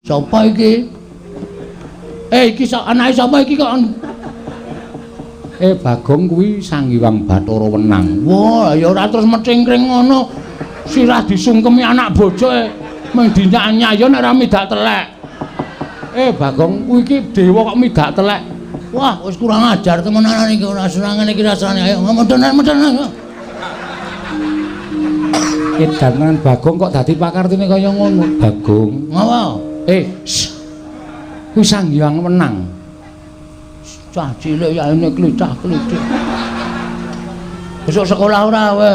Sapa iki? Iki anake sapa iki kok? Bagong kuwi Sang Hyang Bathara Wenang. Wah, ya ora terus mecingkring ngono. Sirah disungkemi anak bojoke mung dinyak-nyak ya nek ora midak telek. Bagong kuwi iki dewa kok midak telek. Wah, wis kurang ajar temenan iki ora serangan iki rasane. Ayo ngomong-ngomong. Edangan Bagong kok dadi pakartine kaya ngono. Bagong. Ngapa? Kuwi Sang Hyang Wenang. Cah cilik ya ini klicah-klicik. Besok sekolah ora we.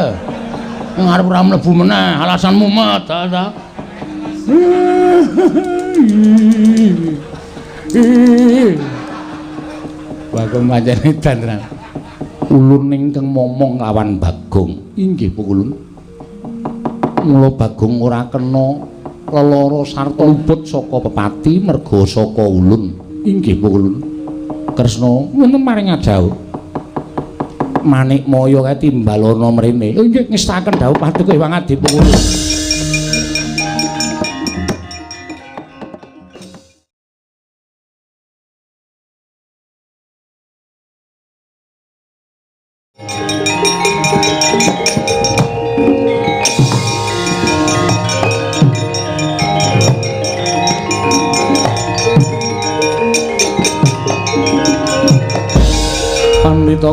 Ning arep ora mlebu meneh, alasan mumet ta. Bagong pancen edan. Ulun ingkang momong lawan Bagong. Inggih Bu Ulun. Mula Bagong ora kena lelara sarta luput saka pepati merga saka ulun. Inggih Bu Ulun. Kresna wonten maring adhawuh. Manikmaya kae timbalana mrene. Inggih ngestaken dawuh paduka Hyang Adi Bu Ulun.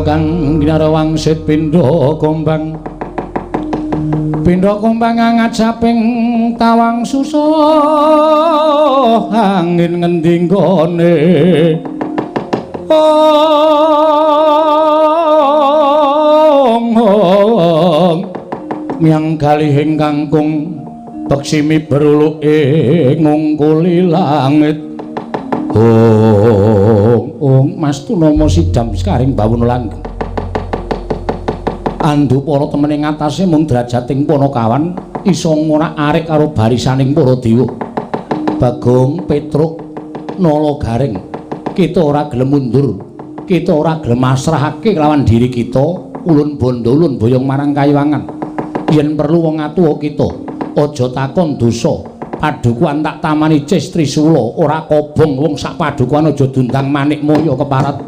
Kang ginarawangsit pindha kombang angat saping tawang susah angin ngendi nggone miang galihing kangkung beksimi beruluke ngungkuli langit Mas Tunama sidam sekaring bawuna langgeng. Andu para temene ngatasé mung drajating Panakawan isa ngorak-arik karo barisaning para dewa. Bagong, Petruk, Nalagaring, kita ora gelem mundur, kita ora gelem masrahake kelawan diri kita, ulun bondo ulun boyong marang kayuwangan. Yen perlu wong atuwa kita, aja takon dosa. Padukuan tak tamani cis Trisula ora kobong wong sak padukuan aja dundang manikmaya keparat.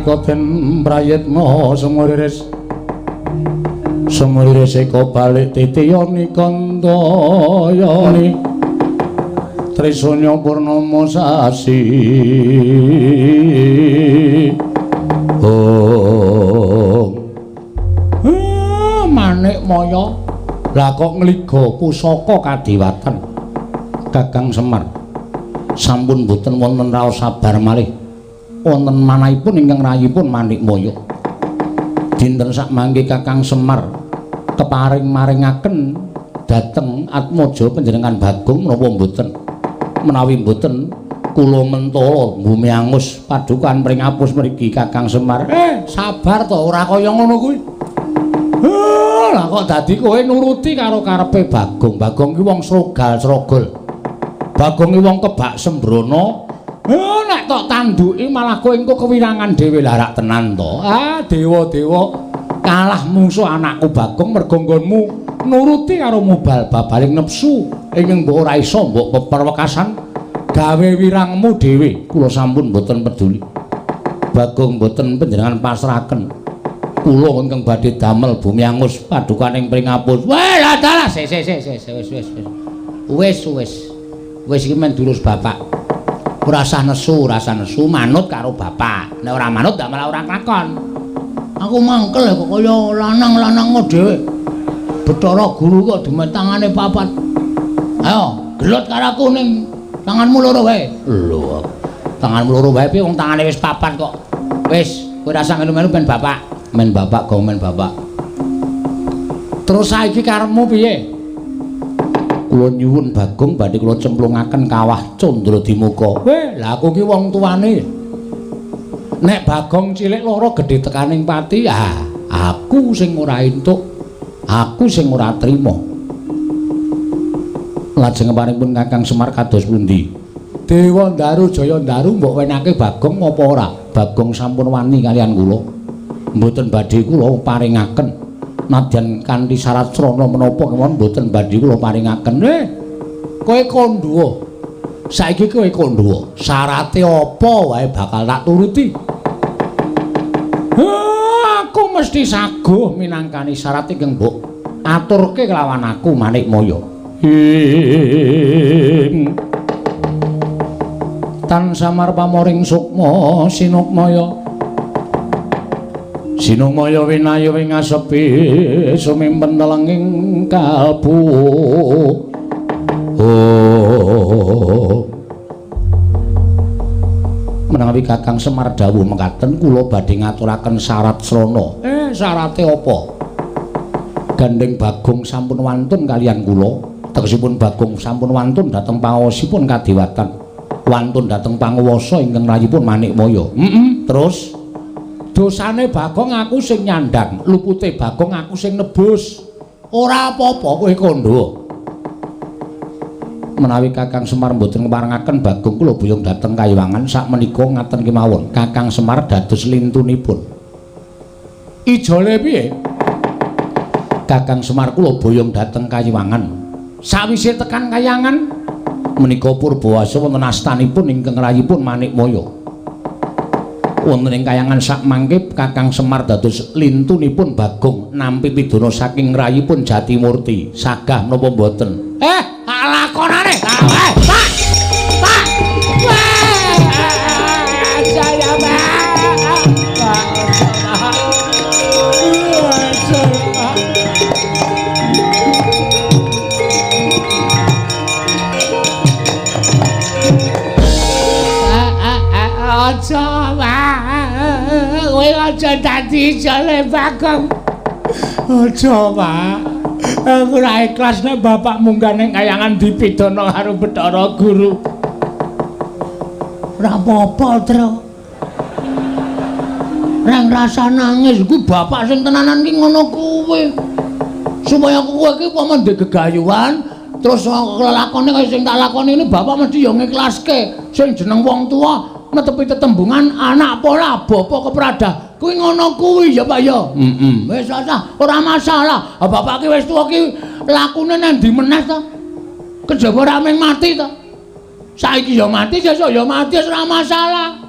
Koten prayitna sumuriris eka balik titiyani kandayani Trisanya purnama sasi Manikmaya lah kok ngliga pusaka kadiwatan Kakang Semar sampun boten wonten raos sabar malih wonten manahipun ingkang rayipun Manikmaya. Dinten sak mangke Kakang Semar keparing maringaken dhateng Atmaja panjenengan Bagong menapa mboten? Menawi mboten kula mentala bumi angus padukan pring apus mriki Kakang Semar. Sabar to ora kaya ngono kuwi. Lah kok dadi kowe nuruti karo karepe Bagong. Bagong ki wong srogal-srogol. Bagong ki wong kebak sembrono Nek tok tanduki malah kowe engko kewirangan dhewe larak tenan to. Dewa-dewa kalah mungsuh anakku Bagong mergo nggonmu nuruti karo mubal babaling nepsu ing mbok ora iso mbok peperwekasan gawe wirangmu dhewe. Kula sampun mboten peduli. Bagong mboten panjenengan pasrahaken. Kula ingkang badhe damel bumi angus padukaning pringapus. Weh, dalah wis iki men durus bapak. Ora usah nesu, manut karo bapak. Nek ora manut ndak malah ora klakon. Aku mangkel kok kaya lanang-lanang dhewe. Bathara Guru kok dimetangane papat. Ayo, gelut karo aku ning tanganmu loro wae. Lho, tanganmu loro wae piye wong tangane wis papat kok. Wis, kowe ora usah melu-melu ben bapak. Men bapak go men bapak. Terus saiki karepmu piye? Kula nyuwun Bagong badhe kula cemplungaken kawah Candradimukha. Weh, lha aku ki wong tuane. Nek Bagong cilik loro gedhe tekaning pati, aku sing ora entuk, aku sing ora trima. Lajeng paringipun Kakang Semar kados pundi? Dewa Ndaru Jaya Ndaru mbok wenake Bagong apa ora? Bagong sampun wani kalian kula. Mboten badhe kula paringaken. Nadyan kanthi syarat srana menapa kemawon mboten badhe kula paringaken. Kowe kandha. Saiki kowe kandha. Syarate apa wae bakal tak turuti. Aku mesti saguh minangkani syarat ingkang mbok aturke kelawan aku Manikmaya. Tan samar pamoring sukma sinukmaya. Sinumaya winayu ing asepi sumimpen telenging kalbu. Menawi Kakang Semar dawuh mekaten kula badhe ngaturaken syarat srana. Syarate apa? Gandeng Bagong sampun wantun kalian kula. Tegesipun Bagong sampun wantun dhateng pangaosipun kadewatan. Wantun dhateng panguwasa ingkang rayipun Manikmaya. Terus dosane Bagong aku sing nyandang, lupute Bagong aku sing nebus. Ora apa-apa kowe kandha. Menawi Kakang Semar mboten ngparengaken Bagong kula buyung dhateng Kayiwangan sakmenika ngaten kemawon. Kakang Semar dados lintunipun. Ijole piye? Kakang Semar kula buyung dhateng Kayiwangan. Sawise tekan Kayangan menika Purbawasa wonten astanipun ingkang rayipun Manikmaya. Wonten ing Kayangan sakmangke Kakang Semar dados lintunipun Bagong nampi pidana saking rayipun Jatimurti. Sagah menapa mboten? Lakonane. Pak. Saya kowe aja dadi jale Bagong. Aja, Pak. Aku ora ikhlas nek bapak munggah ning Kayangan dipidana karo Bathara Guru. Ora apa-apa, Tru. Reng rasa nangis ku bapak sing tenanan ki ngono kuwi. Supaya kowe iki umpama ndek gegayuhan terus lakone kaya sing tak lakoni ini bapak mesti yo ngiklaske. Sing jeneng wong tuwa netepi tetembungan anak pola bapak keprada kuwi ngono kuwi ya Pak ya. Wis ora masalah. Bapak ki wis tuwa ki lakune nang ndi meneh to? Kejaba ora mung mati to. Saiki ya mati, sesuk ya mati ora masalah.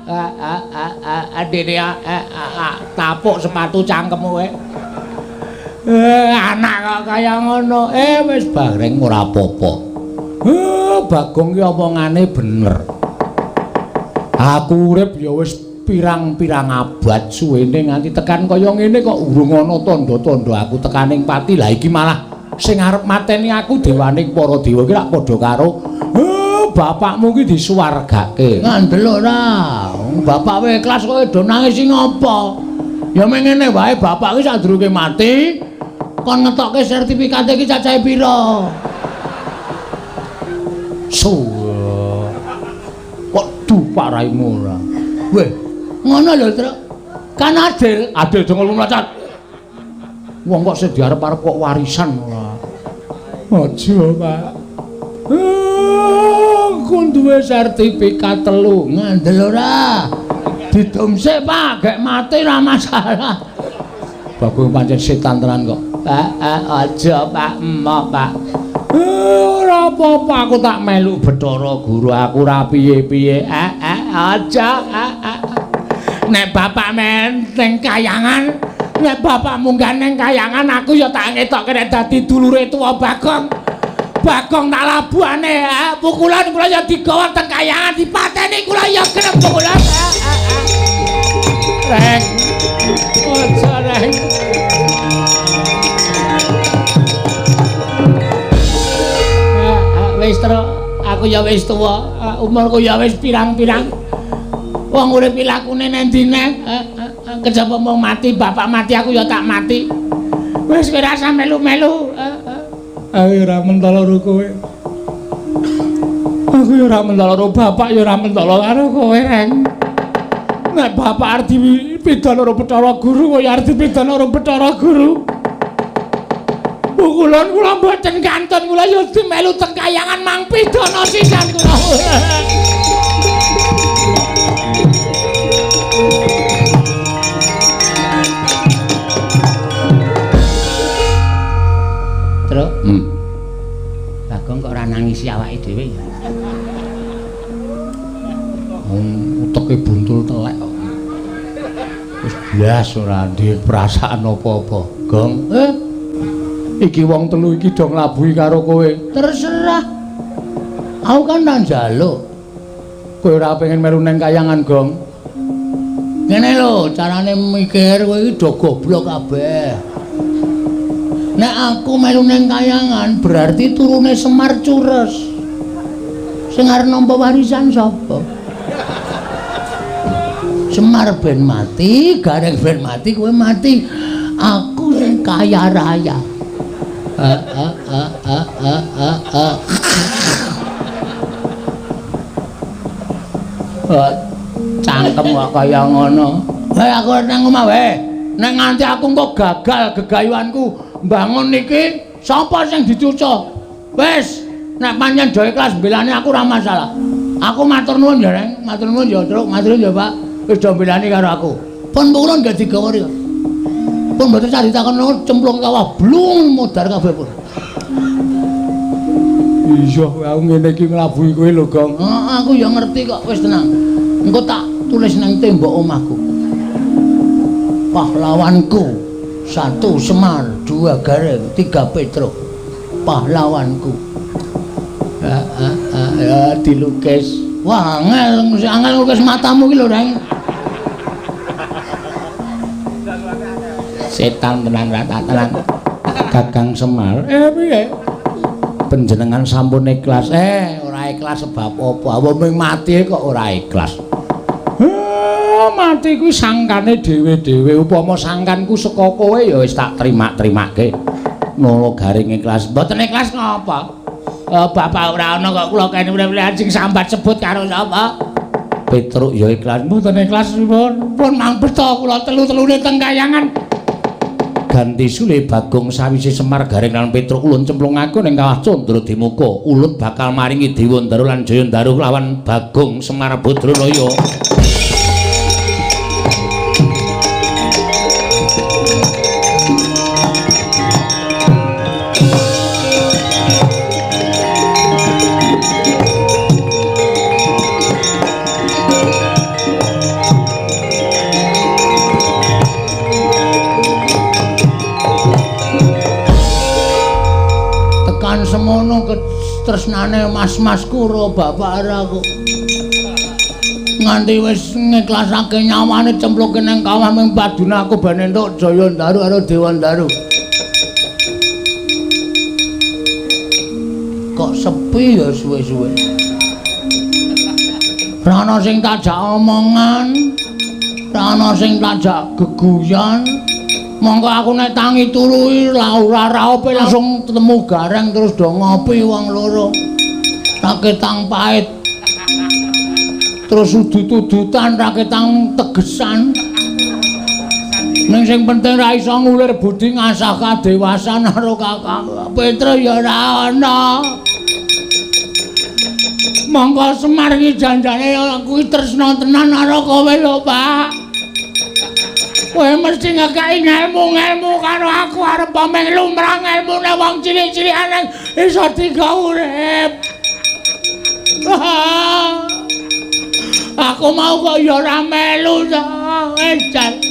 Adene tapuk sepatu cangkemmu kowe. Anak kok kaya ngono. Wis bareng ora apa-apa. Bagong ki omongane bener. Aku urip ya wis pirang-pirang abad suwene nganti tekan kaya ngene kok urung ana tandha-tandha aku tekaning pati. Lah iki malah sing arep mateni aku dewaning para dewa iki rak padha karo bapakmu ki disuwargake. Ngandel ora. Bapak wae ikhlas kowe do nangis sing apa? Ya mengene wae bapak ki sadurunge mati kon ngetokke sertifikate iki cacahe pira? Waduh Pak Raimu ora. Weh, ngono lho, Tru. Kan adil dong lumlacat. Wong kok sing diarep-arep kok warisan ora. Aja, Pak. Aku duwe sertifikat 3 ngandel ora. Ditumsik Pak, gek mati ora masalah. Bagong pancen setan tenan kok. Aja Pak, emoh Pak. Ora apa-apa aku tak melu Bathara Guru, aku ora piye-piye. Aja. Nek bapak men ning kayangan, nek bapak munggah ning kayangan aku ya tak ngetokke nek dadi dulure tuwa Bagong. Bagong tak labuhane, pukulan kula ya digawa teng kayangan dipateni kula ya gelem pukulan. Reng. Aja Reng. Wis terus aku ya wis tuwa, umurku ya wis pirang-pirang. Wong urip lakune nendine, kejaba mau mati, bapak mati aku ya tak mati. Wis kowe rasa melu-melu. Aku ora mentolo karo kowe. Aku ora mentolo karo bapak, ya ora mentolo karo kowe, Reng. Nek bapak arep dipidana karo Bathara Guru, kowe arep dipidana karo Bathara Guru. Pukulan kula mboten kantun, kula ya melu teng kayangan mang pidana sisan kula. Terus? Bagong kok ora nangisi awake dhewe ya. Uteke buntul telek kok. Wis blas ora ndek perasaan apa-apa. Gong, iki wong telu iki do nglabuhi karo kowe. Terserah. Aku kan tak njaluk. Kowe ora pengen melu nang kayangan, Gong. Ngene lho, carane mikir kowe iki do goblok kabeh. Nek aku melu nang kayangan berarti turune Semar Cures. Sing arep nampa warisan sapa? Semar ben mati, Gareng ben mati, kowe mati. Aku sing kaya raya. Cangkem kok kaya ngono. Aku nang omah wae. Nek nganti aku engko gagal gegayuanku mbangun niki, sapa sing dicucuk? Wis, nek pancen do ikhlas mbelani aku ora masalah. Aku matur nuwun ya, Reng. Matur nuwun ya, Truk. Matur nuwun ya, Pak. Wis do mbelani karo aku. Pun kula nggih digawa rika. Pun mboten sak ditakono cemplung kawah blung modar kabeh pun. Iya, aku ngene iki nglabuhi kowe lho, Gong. Aku ya ngerti kok, wis tenang. Engko tak tulis nang tembok omahku. Pahlawanku 1 Semar, 2 Gareng, 3 Petruk. Pahlawanku. Ya dilukis. Wah, angel lukis matamu iki lho, Reng. Setan tenan rata tenan. Kakang Semar. Piye? Panjenengan sampun ikhlas. Ora ikhlas sebab apa? Apa mung mati kok ora ikhlas. Mati kuwi sangkane dhewe-dhewe. Upama sangkanku saka kowe ya wis tak terima-terimake. Ngono Garing ikhlas. Mboten ikhlas ngapa? Bapak ora ana kok kula kene mrene sing sambat sebut karo sapa? Petruk ya ikhlas. Mboten ikhlas pun mang beto kula telu-telune teng kayangan. Ganti sule Bagong sawise Semar Gareng lan Petruk ulun cemplungaken ning kawah Candra Dimuka. Ulun bakal maringi Dewandara lan Jayandara lawan Bagong Semar Badralaya. Semono ketresnane mas-mas karo bapak aku nganti wis ngiklasake nyawane cempluke nang kawah ming paduna aku ben entuk Jayandara karo Dewandara. Kok sepi ya suwe-suwe. Ra ana sing tajak omongan, ra ana sing tajak geguyan. Monggo aku nek tangi turu ora raope langsung ketemu Gareng terus do ngopi wong loro. Raketang pahit. Terus udut-udutan raketang tegesan. Ning sing penting ra iso ngulir budi ngasah kadewasan karo Kakang Petruk ya ora ana. Monggo Semar iki janjane aku tresna tenan karo kowe lho, Pak. Kowe mesti ngekeki ilmu karo aku arep pameng lumrah ilmune wong cilik-cilikan iso diga urip. Aku mau kok ya ora melu edan.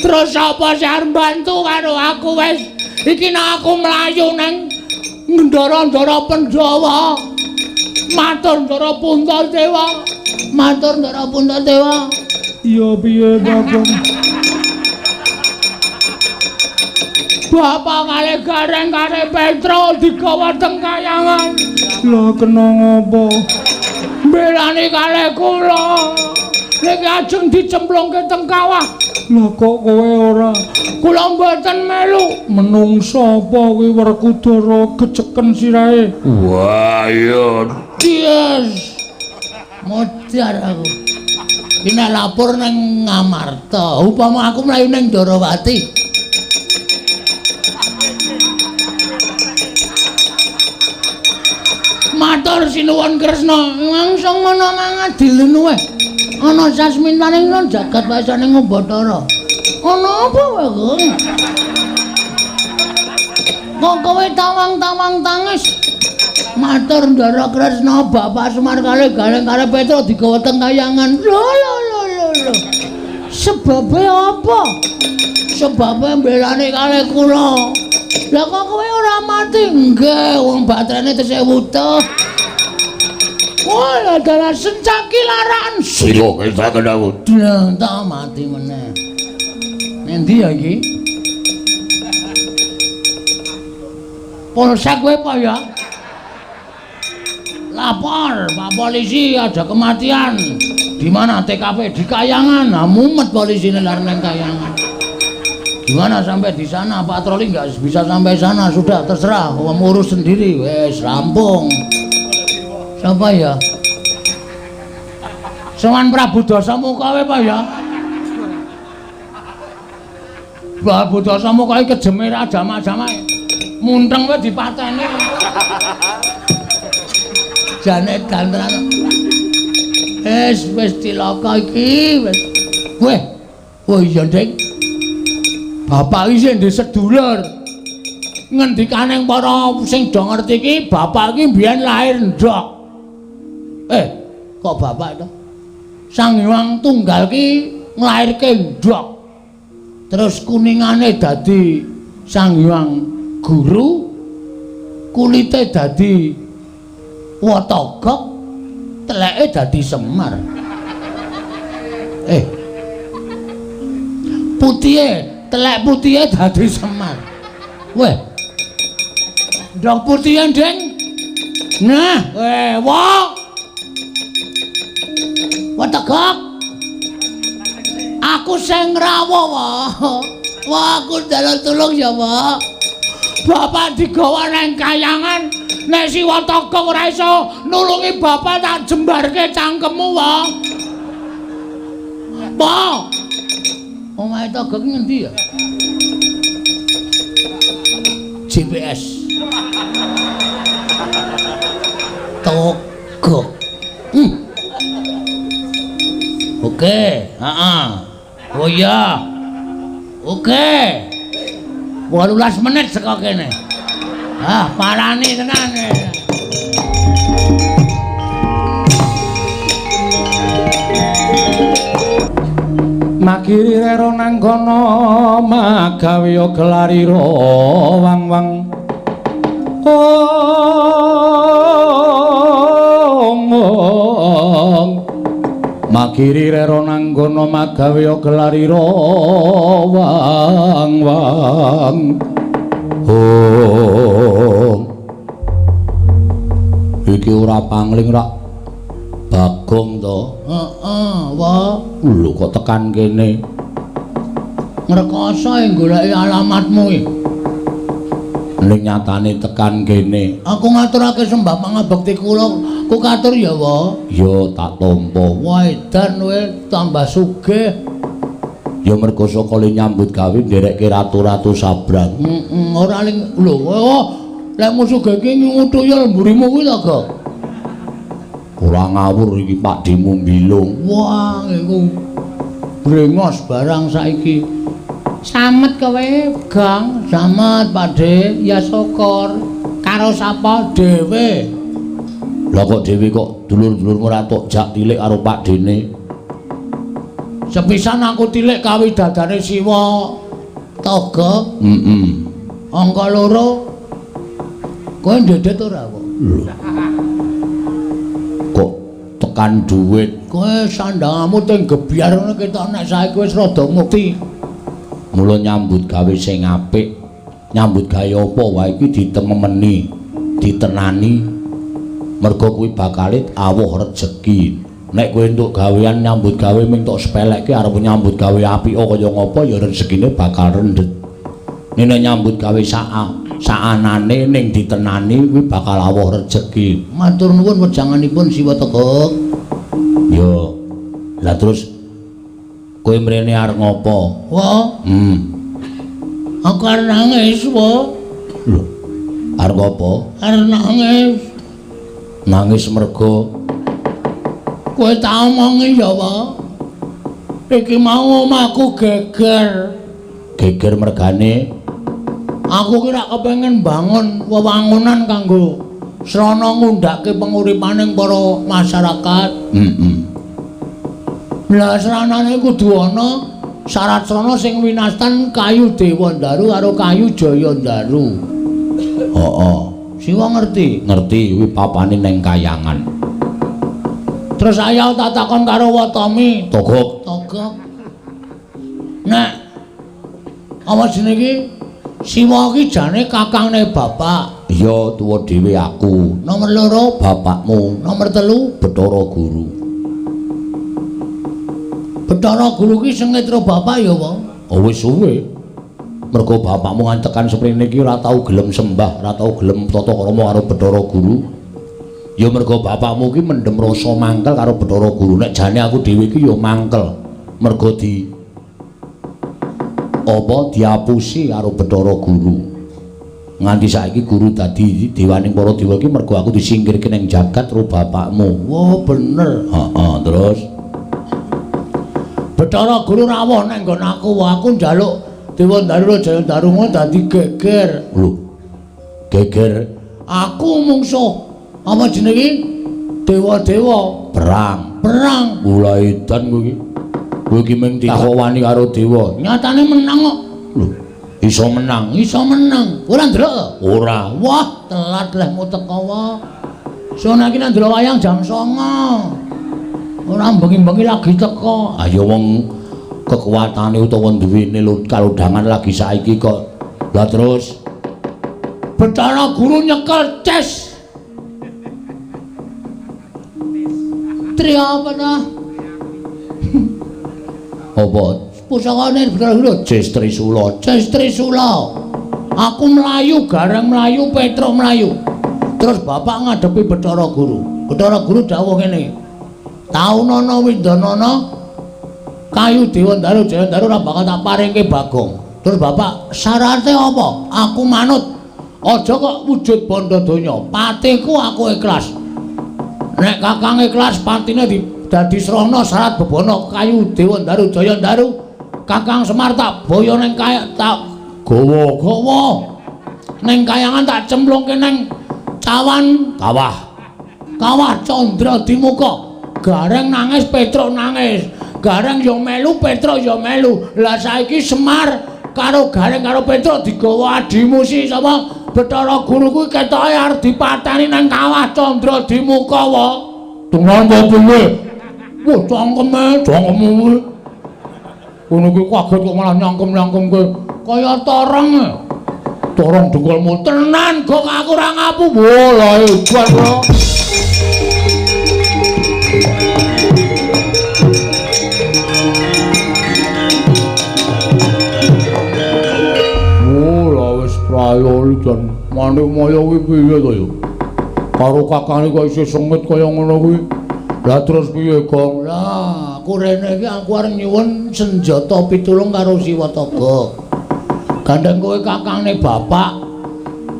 Terus apa sing arep bantu karo aku wis iki nek aku mlayu ning ndara-ndara Pandhawa. Matur Ndara Puntadewa. Matur Ndara Puntadewa. Ya piye, Bagong? Bapak kali gareng kali Petro digawa teng kayangan. Lah kena ngopo? Belani kali kula. Niki ajeng dicemplungke teng kawah. Lah kok kowe ora? Kula mboten melu. Menungsa apa kuwi Werkudara geceken sirahe? Wah, iya. Yes. Modar aku. Iki nek lapor nang Ngamarta, upama aku mlayu ning Darawati. Matur sinuwun Kresna, langsung ngono mangadil nuwe. Ana sasmintane lan jagat wasane Ngombatara. Ana apa wae, Kang? Kok kowe tawang-tawang tangis? Matur Ndara Kresna, Bapak Semar kali Galeng kali Petro digawa teng kayangan. Lho. Sebabe apa? Sebabe mbelani kali kula. Lah kok kowe ora mati? Nggih, wong baterane tesih wutuh. Wah, dalah sencaki laran. Sira kita kedawu. Lah, tak mati meneh. Nendi ya iki? Polsek kowe apa ya? Lapor, Pak Polisi ada kematian. Di mana TKP? Di Kayangan. Nah, mumet polisi lar nang Kayangan. Gimana sampai di sana? Patroli nggak bisa sampai sana. Sudah terserah, ngurus sendiri. Wes rampung. Siapa ya? Sowan Prabu Dasamuka wae Pak ya. Prabu Dasamuka iki kejeme ra jamaah-jamaah. Munteng wae dipateni. Jane dandran. Wis cilaka iki wis. Weh. Oh iya, Dek. Bapak iki sing sedulur. Ngendikane para sing do ngerti iki, bapak iki biyen lahir ndok. Kok bapak to? Sang Hyang Tunggal ki nglairke ndok. Terus kuningane dadi Sang Hyang Guru, kulite dadi Watagok, teleke dadi Semar. Putihe, telek putihe dadi Semar. Weh. Ndok putihe, Deng. Nah, Watagok. Aku sing ngrawuh, Wah, aku njaluk tulung ya, Pak. Bapak digawa nang kayangan. Nek si Watagok ora iso nulungi bapak tak jembarke cangkemmu, Pak. Pak. Omahe Togok ngendi ya? GPS. Togok. Oke, Oh iya. Oke. 18 menit saka kene. Parani tenan. Makiri rero nang kono magawe gelarira wang-wang. Makiri rero nang kono magawe gelarira wang-wang. Iki ora pangling rak Bagong to. Wah. Lho kok tekan kene. Ngrekoso goleki alamatmu iki. Ning nyatane tekan kene. Aku ngaturake sembah pangabekti kula. Ku katur ya, Wa. Ya tak tampa. Wah, edan kowe tambah sugih. Ya mergo saka nyambut gawe nderekke ratu-ratu sabrang. Ora ning lho, lek musuh iki nyuthuk ya mburimu kuwi to, Gok. Ora ngawur iki Pakdemu mbilung. Wah, iku brengos barang saiki. Samet kowe, Gang. Samet, Pakde. Ya syukur. Karo sapa dhewe? Lah kok dhewe kok dulur-dulurmu ora tok jak tilik karo Pakdene? Sepisan aku tilik kawidadane Siwa Toga. Angka 2. Kowe ndedet ora kok? Kok tekan dhuwit. Kowe sandangamu teng gebyar ngono ketok nek saiki wis rada mukti. Mula nyambut gawe sing apik, nyambut gawe apa wae iki ditemeni, ditenani. Mergo kuwi bakalit awuh rejeki. Nek kowe entuk gawean nyambut gawe ming tok sepelekke arep nyambut gawe apik kaya ngapa ya rezekine bakal rendet. Nek nyambut gawe saanane ning ditenani kuwi bakal awuh rejeki. Matur nuwun wejanganipun Siwa Toga. Yo. Lah terus kowe mrene arep ngopo? Wah. Aku arep nangis, Wah. Lho. Arep apa? Arep nangis. Nangis mergo kowe tak omongi ya, Wah. Iki mau omahku geger. Geger mergane aku ki rak kepengin bangun wewangunan kanggo srana ngundhake penguripaning para masyarakat. Lah sranane kudu ana syarat srana sing winastan kayu Dewandaru karo kayu Jayandaru. Heeh. Siwa ngerti? Ngerti kuwi papane ning Kayangan. Terus ayo tak takon karo Watami. Togok. Nek apa jenenge Siwa ki jane kakangne bapak. Iya, tuwa dhewe aku. Nomor 2 bapakmu. Nomor 3 Bathara Guru. Bathara Guru ki sengitra bapak ya, Wong. Oh wis suwe. Mergo bapakmu ngantekan sprene iki ora tau gelem sembah, ora tau gelem tata krama karo Bathara Guru. Ya mergo bapakmu ki mendem rasa mangkel karo Bathara Guru. Nek jane aku dhewe iki ya mangkel. Mergo diapusi karo Bathara Guru. Nganti saiki guru dadi dewaning para dewa iki mergo aku disingkirke ning jagat karo bapakmu. Wah, bener. Heeh, terus Bathara Guru rawuh nang nggon aku, aku njaluk Dewandaru Jayandaru ngono dadi geger. Lho. Geger aku mungsuh apa jenenge dewa-dewa perang. Mulai edan kowe iki. Kowe iki mung takowani karo dewa. Nyatane menang kok. Lho, iso menang. Ora ndelok? Ora. Wah, telat lehmu teko wae. Sono iki nang ndelok wayang jam 09.00. Ora bengi-bengi lagi teko. Ayo wong kekuatane utawa duwene kalodhangan lagi saiki kok. Lah terus Bathara Guru nyekel ces. Tri apa ta? apa? Pusakane Bathara Guru Ces Trisula. Ces Trisula. Aku mlayu, gareng mlayu, Petruk mlayu. Terus bapak ngadepi Bathara Guru. Bathara Guru dawuh ngene. Taunana Windanana kayu Dewandaru Jayandaru ora bakal tak paringke Bagong. Terus bapak syarate apa? Aku manut. Aja kok wujud bondo donya. Patiku aku ikhlas. Nek kakang ikhlas patine dadi srana syarat bebono kayu Dewandaru Jayandaru. Kakang Semar tak boyo ning tak gawa-gawa. Ning Kayangan tak cemplungke ning kawah Candra Dimuka. Gareng nangis, Petruk nangis. Gareng ya melu, Petruk ya melu. Lah saiki Semar karo Gareng karo Petruk digawa adimu si sapa? Bathara Guru kuwi ketoke arep dipateni nang kawah Candra Dimuka wae. Dengan apa piye? Wah, cangkeme kuwi. Ngono kuwi kaget kok malah nyangkem-nyangkemke kaya torong. Torong dengkulmu tenan kok aku ora ngapu. Wah, lha hebat kok. Prayori dan Manikmaya kuwi piye to ya? Karo kakane kok isih sengit kaya ngono kuwi. Lah terus piye, Gong? Lah, aku rene iki aku arep nyuwun senjata pitulung karo Siwataka. Gandeng kowe kakangne bapak.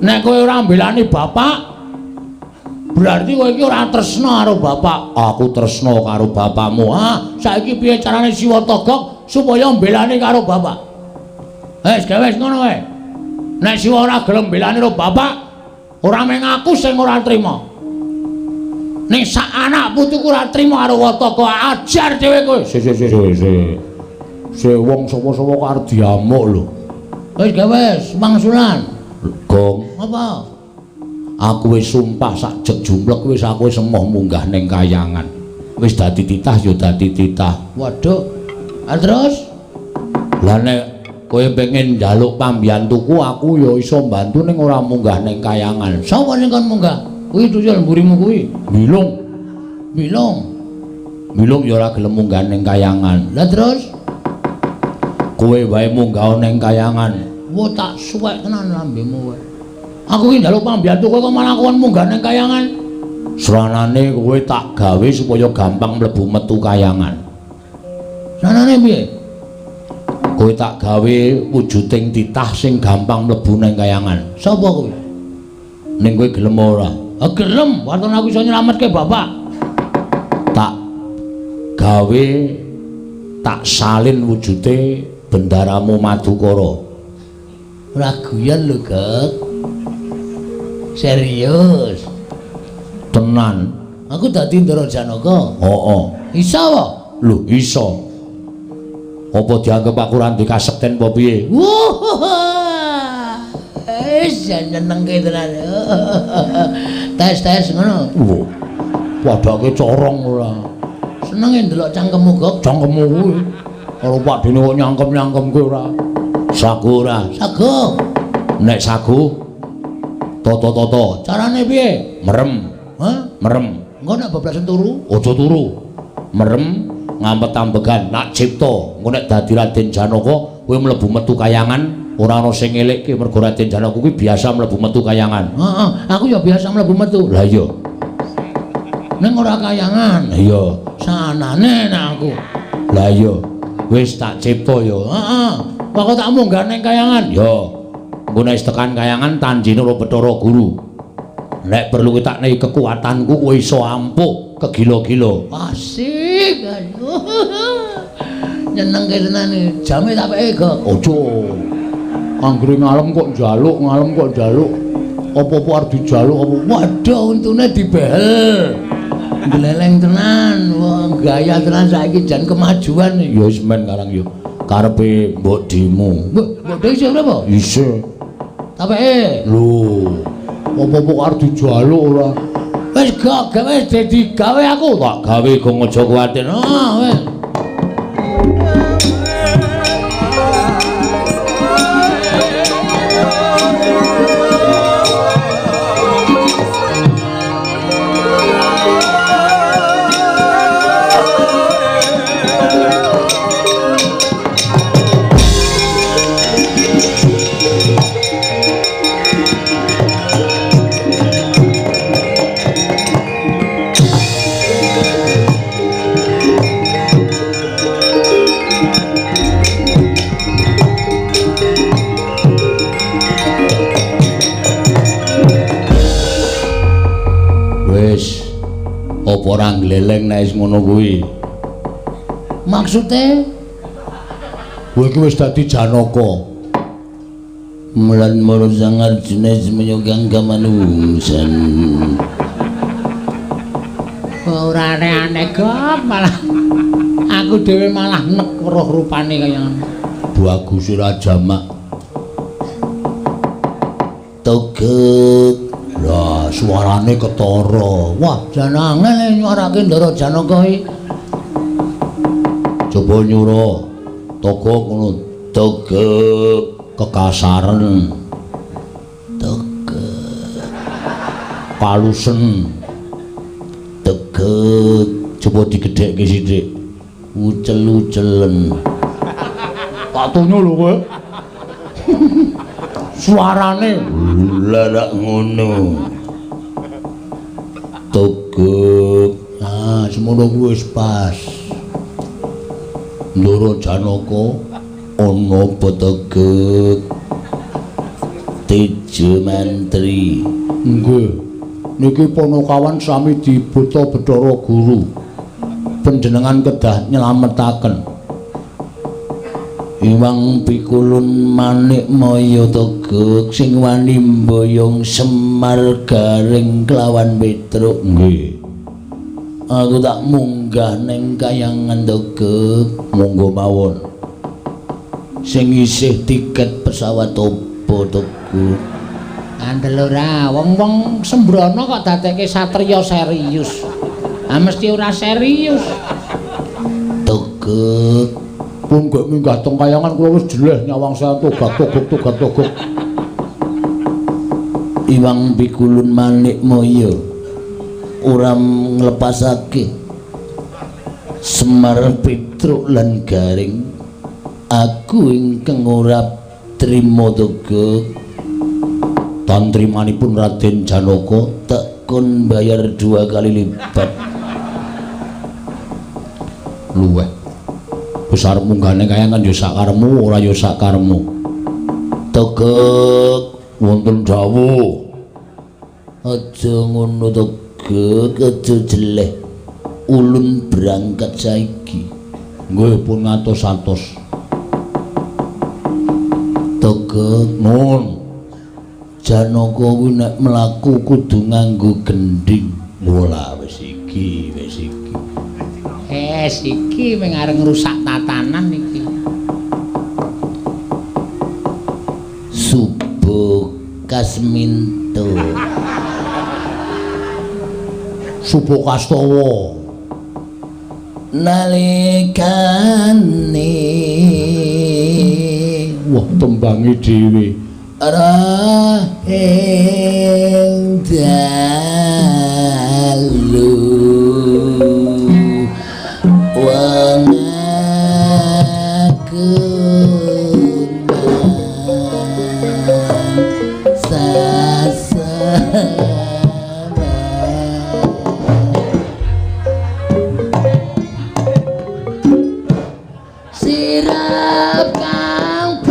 Nek kowe ora mbelani bapak, Berarti kowe iki ora tresna karo bapak. Aku tresna karo bapakmu. Saiki piye carane Siwa Togog supaya mbelani karo bapak? Wis ngono wae. Nek Siwa ora gelem mbelani karo bapak, ora meng aku sing ora trima. Ning sak anak putuku ora trima karo Wataka, ajar dhewe kowe. Se wong sapa-sapa karo diamuk lho. Wis, mangsulan. Gong, Apa? aku wis sumpah sak jek jumlek wis aku wis emoh munggah ning kayangan. Wis dadi titah ya dadi titah. Waduh. Terus? Lah nek kowe pengen njaluk pambiyantuku aku ya iso mbantu ning ora munggah ning kayangan. Sapa sing kon munggah? Kuwi tuyul mburimu kuwi. Milung ya ora gelem munggah ning kayangan. Lah terus? Kowe wae munggah ning kayangan. Wo tak suwek tenan lambemu wae. Aku iki njaluk pambiyantu kowe kok malah kon munggah ning kayangan. Sranane kowe tak gawe supaya gampang mlebu metu kayangan. Sranane piye? Kowe tak gawe wujuding titah sing gampang mlebu ning kayangan. Sapa kowe? Ning kowe gelem ora? Gelem, waton aku iso nyelametke bapak. Tak gawe tak salin wujude bendaramu Madukara. Ora guyon lho, Gek. Serius. Tenan. Aku dadi Ndara Janaka. Heeh. Iso apa? Lho, iso. Apa dianggep aku ora ndek kasekten apa piye? Senengke tenan. Tes ngono. Padake corong ora. Senenge ndelok cangkemmu, Gek. Cangkemmu kuwi. Karo Pak Dene kok nyangkem-nyangkemke ora. Sagu ora. Sagu. Nek sagu toto-toto. Carane piye? Merem. Merem. Engko nek bablasan turu? Aja turu. Merem ngampet ambegan nak cipta. Engko nek dadi Raden Janaka kowe mlebu metu kayangan ora ana sing ngelikke mergo Raden Janaka kuwi biasa mlebu metu kayangan. Aku ya biasa mlebu metu. Lah iya. Ning ora kayangan. Iya. Sanane nek aku. Lah iya. Wis tak cipta ya. Kok tak munggah ning kayangan? Ya. Engko nek tekan kayangan tanjine ora Bathara Guru. Nek perlu tak nehi kekuatanku kowe iso ampuh kegila-gila. Asik. Nyenengke tenan iki. Jame tak peke, Gek. Aja. Anggere ngalem kok njaluk. Apa-apa arep dijaluk apa? Waduh, untune dibehel. Gleleng tenan. Wah, gaya tenan saiki jan kemajuan iki. Ya wis men karang ya. Karepe mbok dimu. Mbok dhewe isih berapa? Isih. Tak peke. Lho. Apa-apa arep dijaluk ora? Wis gak gawe dadi gawe aku. Tak gawe gong aja kuwatir. Wis. Apa ora gleleng nek wis ngono kuwi? Maksude kowe iki wis dadi Janaka. Mulan maro sangar jenis menyogang kamanungsan. Ora aneh-aneh kok malah aku dhewe malah nek weruh rupane kaya ngono. Bagus ora jamak. Togek. Lah suarane ketara. Wah, jan angel nyuarake Ndara Janaka iki. Coba nyura Togok ngono. Togek kekasaran. Togek. Palusen. Togek coba digedhekke sithik. Ucel-ucelen. Tak tunyo lho kowe. Suarane larak ngono. Togek. Semono kuwi wis pas. Ndara Janaka ana apa Togek? Tejo mantri. Nggih. niki Ponokawan sami dibuta Bathara Guru. Panjenengan kedah nyelametaken. Iwang pikulun manik maya tegek sing wani mboyong Semar garing kelawan Petruk. Nggih. Aku tak munggah ning kayangan tegek, monggo mawon. Sing isih tiket pesawat opo tegek. Andel ora, wong-wong sembrono kok dadekke satriya serius. Ah mesti ora serius. Tegek pun gak minggah teng kayangan kula wis jeleh nyawang saya togat-togok. Iwang pikulun manik moyo ora nglepasake Semar Petruk lan Garing. Aku ingkang ora trima tegek. Tantrimanipun Raden Janaka tak kon bayar 2 kali lipat. Luweh besar munggane kayangan ya sakaremu ora ya sakaremu. Tegek wonten dawuh. Aja ngono tegek, aja jeleh. Ulun berangkat saiki. Nggih pun ngatos-atos. Tegek nun. Janaka kuwi nek mlaku kudu nganggo gendhing. Mula wis iki. Iki mung arep ngrusak tatanan iki. Subuh Kasminto. Subuh Kastawa. Nalikane wah tembange dhewe. Rahing dalu wong aku sirap kang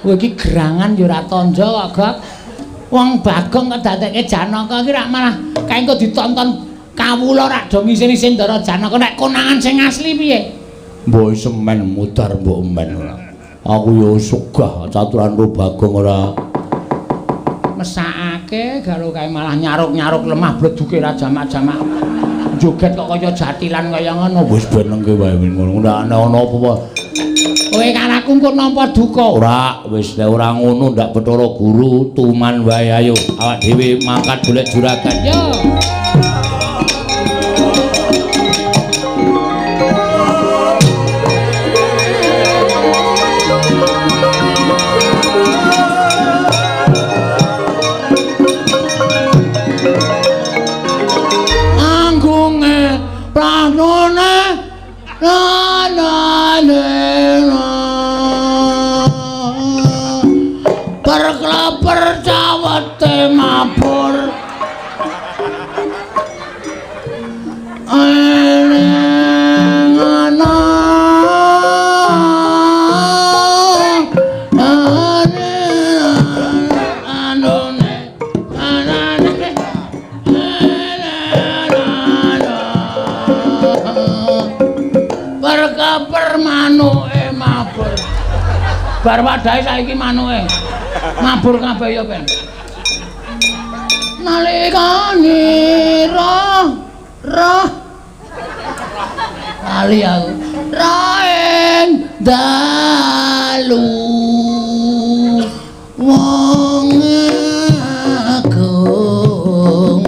kowe iki gerangan ya ora tanja kok, Gop. Wong Bagong kok dadekke Janaka iki rak malah kaengko ditonton kawula rak do ngisin-isin Ndara Janaka nek konangan sing asli piye? Mbok semen mutar mbok men ora. Aku ya sugah caturan ro Bagong ora mesakake garo kae malah nyaruk-nyaruk lemah bleduke ra jamak-jamak. Joget kok kaya jatilan kaya ngono. Wis benengke wae ngono. Ndak ana apa-apa. Kowe karaku engko nampa duka. Ora, wis ora ngono ndak Bathara Guru, tuman wae ayo. Awak dhewe mangkat golek juragan. Yo. Anggunge pranone perkleper cawete mabur perkleper manuke mabur bar wadahe saiki manuke mabur kabeh ya ben nalikane roh ali aku raeng dalu wong agung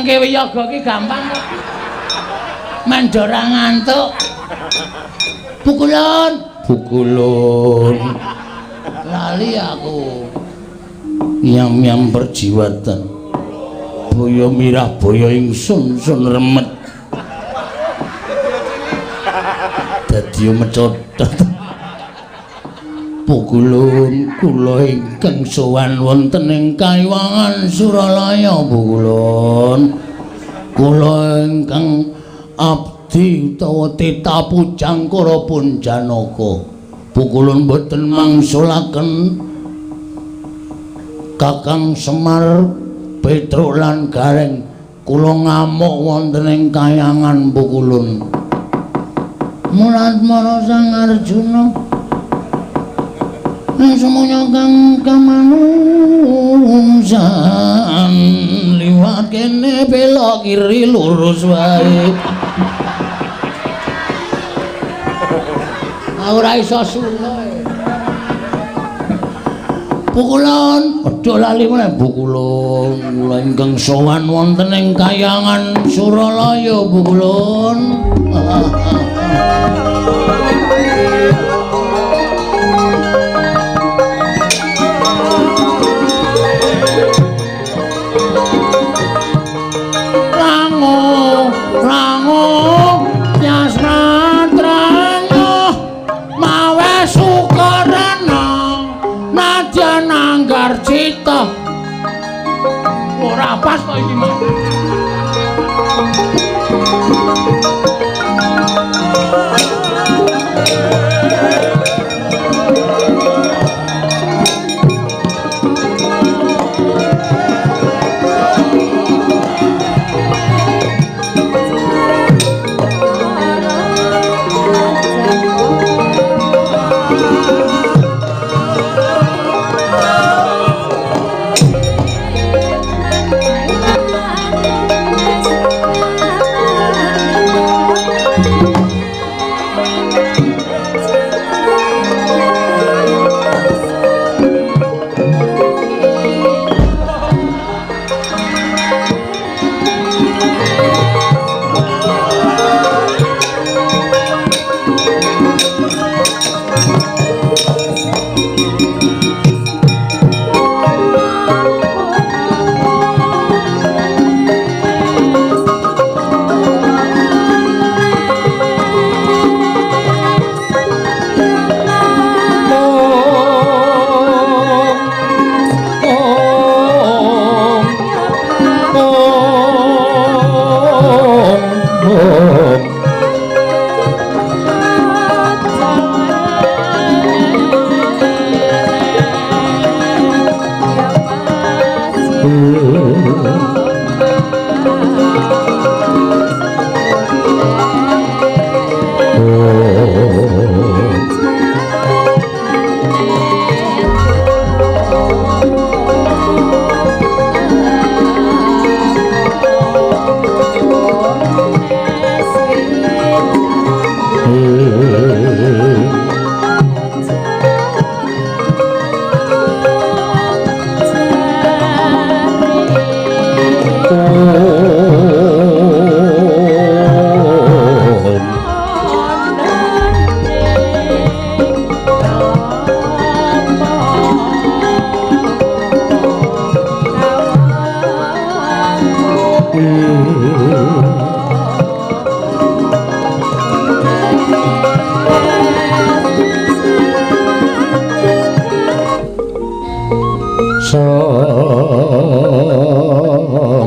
Cengke wiyaga ki gampang kok. Mendora ngantuk. Bukulun. Lali aku. Yam perjiwatan. Boyo mirah boyo ingsun sun remet. Dadi mecodot. Pukulun kula ingkang sowan wonten ing Kaiwangan Suralaya Pukulun. Kula ingkang abdi utawa tita pujangkara pun Janaka. Pukulun boten mangsulaken Kakang Semar Petruk lan Gareng kula ngamuk wonten ing Kayangan Pukulun. Mulat-mara Sang Arjuna semuanya kang kamanungsan liwat kene belok kiri lurus wae. Ora iso sulo. Pukulun, aja lali meneh Pukulun. Kula ingkang sowan wonten ing Kayangan Suralaya Pukulun. Cita ora pas kok iki Mas.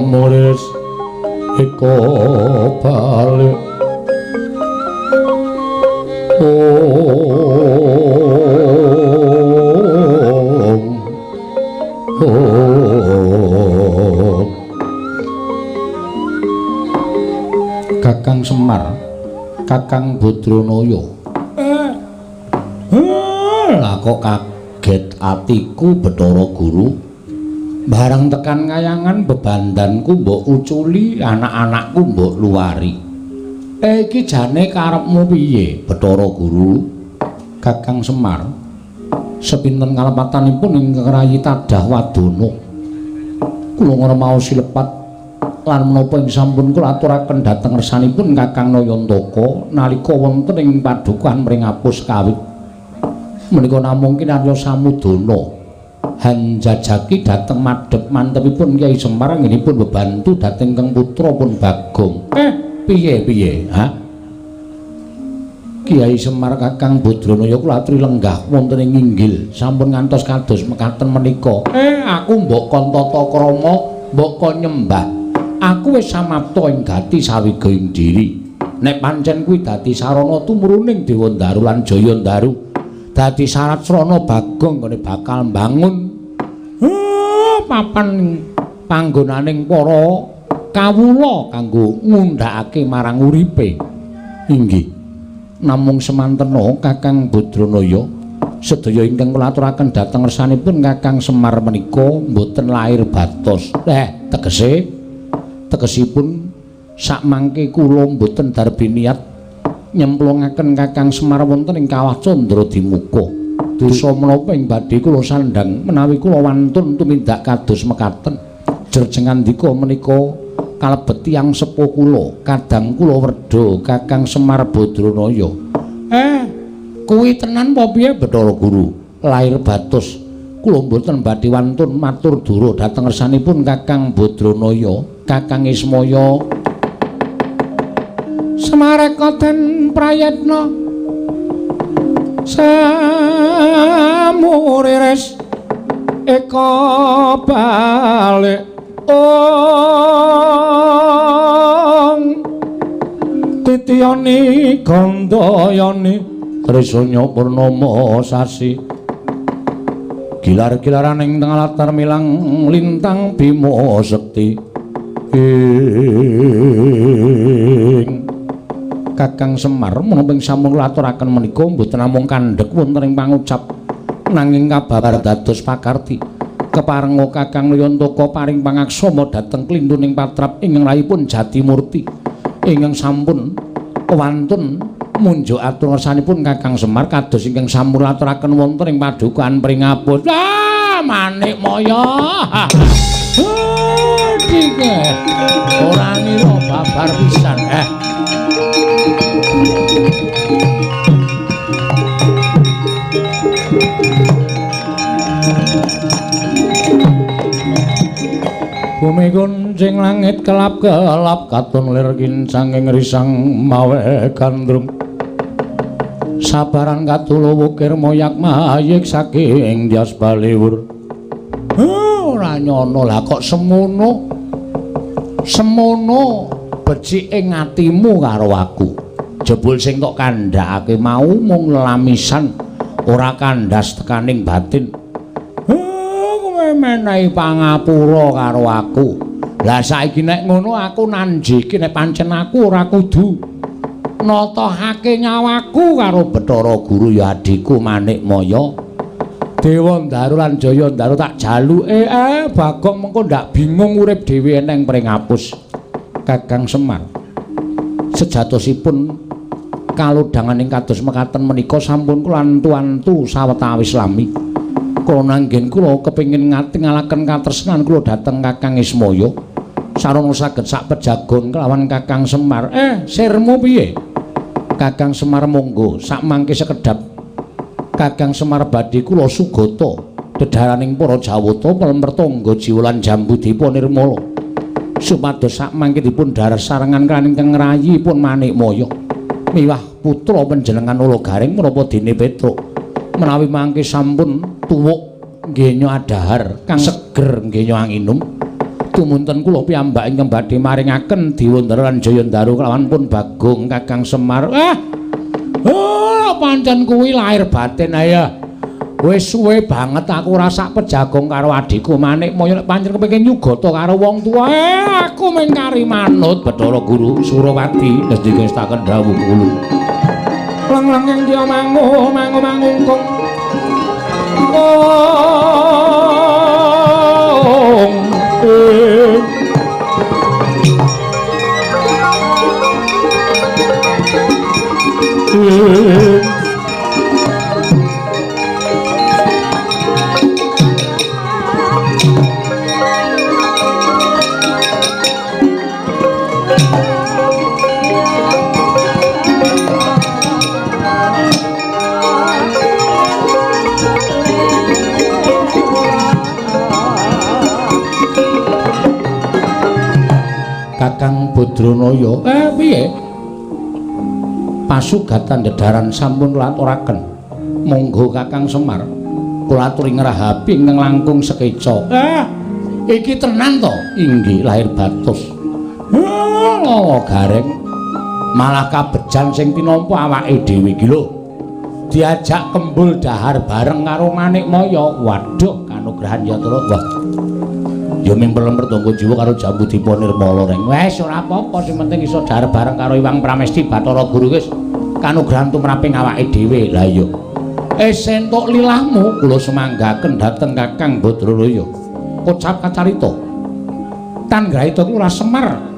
Samuris eko balik Kakang Semar, Kakang Badranaya. Lah kok kaget atiku Bathara Guru. Bareng tekan Kayangan bebandanku mbok uculi, anak-anakku mbok luwari. Iki jane karepmu piye, Bathara Guru? Kakang Semar. Sepinten kalepatanipun ingkang rayi tadah wadana. Kula ngora mau silepat lan menapa ing sampun kula aturaken dhateng ngersanipun Kakang Nayantaka nalika wonten ing padukan Mringapus kawit menika namung kinarya samudana hanjajaki dhateng madhep mantepipun Kyai Semar nggenipun bebantu dhateng Kang putra pun Bagong. Piye ha? Kyai Semar Kakang Badranaya kula aturi lenggah wonten ing inggil sampun ngantos kados mekaten menika. Aku mbok kon tata krama, mbok kon nyembah. Aku wis samapta ing gati sawiga ing diri. Nek pancen kuwi dadi sarana tumruning Dewa Ndaru lan Jaya Ndaru, dadi syarat srana Bagong kene bakal mbangun papan panggonaning para kawula kanggo ngundhakake marang uripe. Inggih. Namung semantena Kakang Badranaya sedaya ingkang kula aturaken dhateng ngersanipun Kakang Semar menika mboten lair batos. Tegesipun sakmangke kula mboten darbi niat nyemplungaken Kakang Semar wonten ing kawah Candradimuka. Dosa menapa ing badhe kula sandhang menawi kula wantun tumindak kados mekaten. Jerjengandika menika kalebet tiyang sepuh kula, kadang kula werda Kakang Semar Badranaya. Kuwi tenan apa piye Bathara Guru? Lair batos. Kula mboten badhe wantun matur dura dhateng ngersanipun Kakang Badranaya, Kakang Ismaya. Semareka den prayatna samuriris eka balik titiyani gandayani trisanya purnama sasi gilar-gilaran ing tengah latar milang lintang Bima Sekti. Kakang Semar menapa ing sampun aturaken menika mboten namung kandhek wonten ing pangucap nanging kababar dados pakarti keparenga Kakang Nayantaka paring pangaksama dhateng klintuning patrap ingkang rayipun Jatimurti ingkang sampun wantun munjuk atur ngersanipun Kakang Semar kados ingkang sampun aturaken wonten ing padukan Mringapus. Manik Maya. Dike ora ngira babar pisan. Bumi kuncing langit kelap-kelap katon lir kincanging risang mawe gandrung sabaran katulo wukir moyak mayik saking dias baliwur. Ora nyono lah kok semono becik ing atimu karo aku. Jebul sing tok kandhakake mau mung lamisan ora kandhas tekaning batin. Kowe menehi pangapura karo aku. Lah saiki nek ngono aku nanjiki nek pancen aku ora kudu natohake nyawaku karo Bathara Guru ya adhiku Manik Maya. Dewa Ndaru lan Jaya Ndaru tak jaluke Bagong mengko ndak bingung urip dhewe eneng Mringapus. Kakang Semar sejatosipun kalodhanganing kados mekaten menika sampun kula antu-antu sawetawis lami. Kula nanggen kula kepengin ngatingalaken katresnan kula dhateng Kakang Ismaya sarana saged sak pejagon kelawan Kakang Semar. Sirmu piye? Kakang Semar monggo sak mangke sekedhap. Kakang Semar badhe kula sugata dedharaning para Jawata Pelemertangga Jiwa lan Jambu Dipa Nirmala supados sak mangke dipun dhahar sarengan kaliyan ingkang ngrayipun Manik Maya miwah putra panjenengan Ula-garing menapa dene Petruk menawi mangke sampun tuwuk nggih adhahar kang seger nggih anginum tumunten kula piyambak ingkang badhe maringaken Dewa Ndaru lan Jaya Ndaru kelawan pun Bagong Kakang Semar. Pancen kuwi lahir batin ya. Wis suwe banget aku rasa pejagong karo adhiku Manik Maya nek pancen kepengin nyugata karo wong tuwa. Aku mengkari manut Bathara Guru Surawati ngendika staken dawuh kula. Leng-lengeng dia mangungkung. Badranaya. Piye? Pasugatan dedaran sampun kula aturaken. Monggo Kakang Semar. Kula aturi ngrahapi ingkang langkung sekeca. Iki tenan to? Inggih lahir batos. Lawa gareng. Malah kabejan sing tinampa awake dhewe iki lho. Diajak kembul dahar bareng karo Manikmaya. Waduh, kanugrahan Yatra. Wah. Ya mimper-lemper tangga jiwa karo Jambu Dipa Nirmala reng. Wes ora apa-apa, sing penting iso dahar bareng karo Iwang Pramesti Bathara Guru wis kanugrahan tumraping awake dhewe. Lah iya. Sentuk lilahmu kula semanggaken dhateng Kakang Badranaya. Kocap kacarita. Tan Grahita kula Semar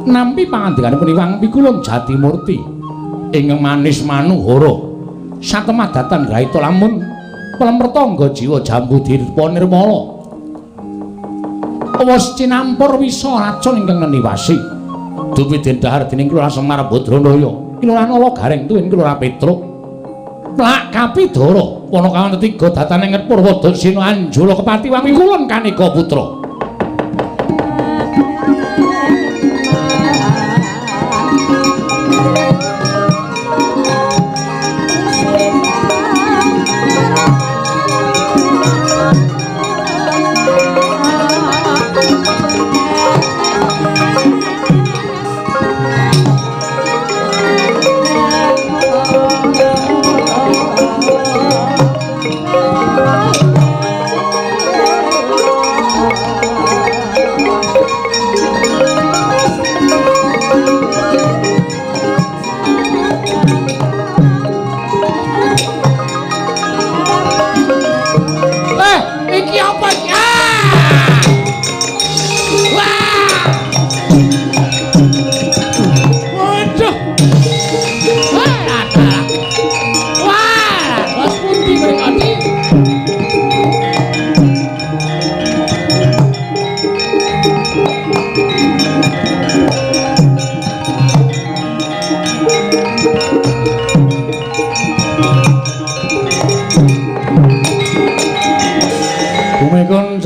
nampi pangandikanipun Iwang Pikulun Jatimurti ingkang manis manuhara. Satemah dhateng Grahita lamun pelemper tangga jiwa Jambu Dipa Nirmala. Wis cinampur wisa racun ingkang neniwasi. Dupi den dahar dening Kelurahan Semar Badranaya, Kelurahan Ala Gareng tuwin Kelurahan Petruk. Plak Kapidara, Panakawan ketiga dataning Purwadasena Anjala Kepati Wang Pikulun Kanika Putra.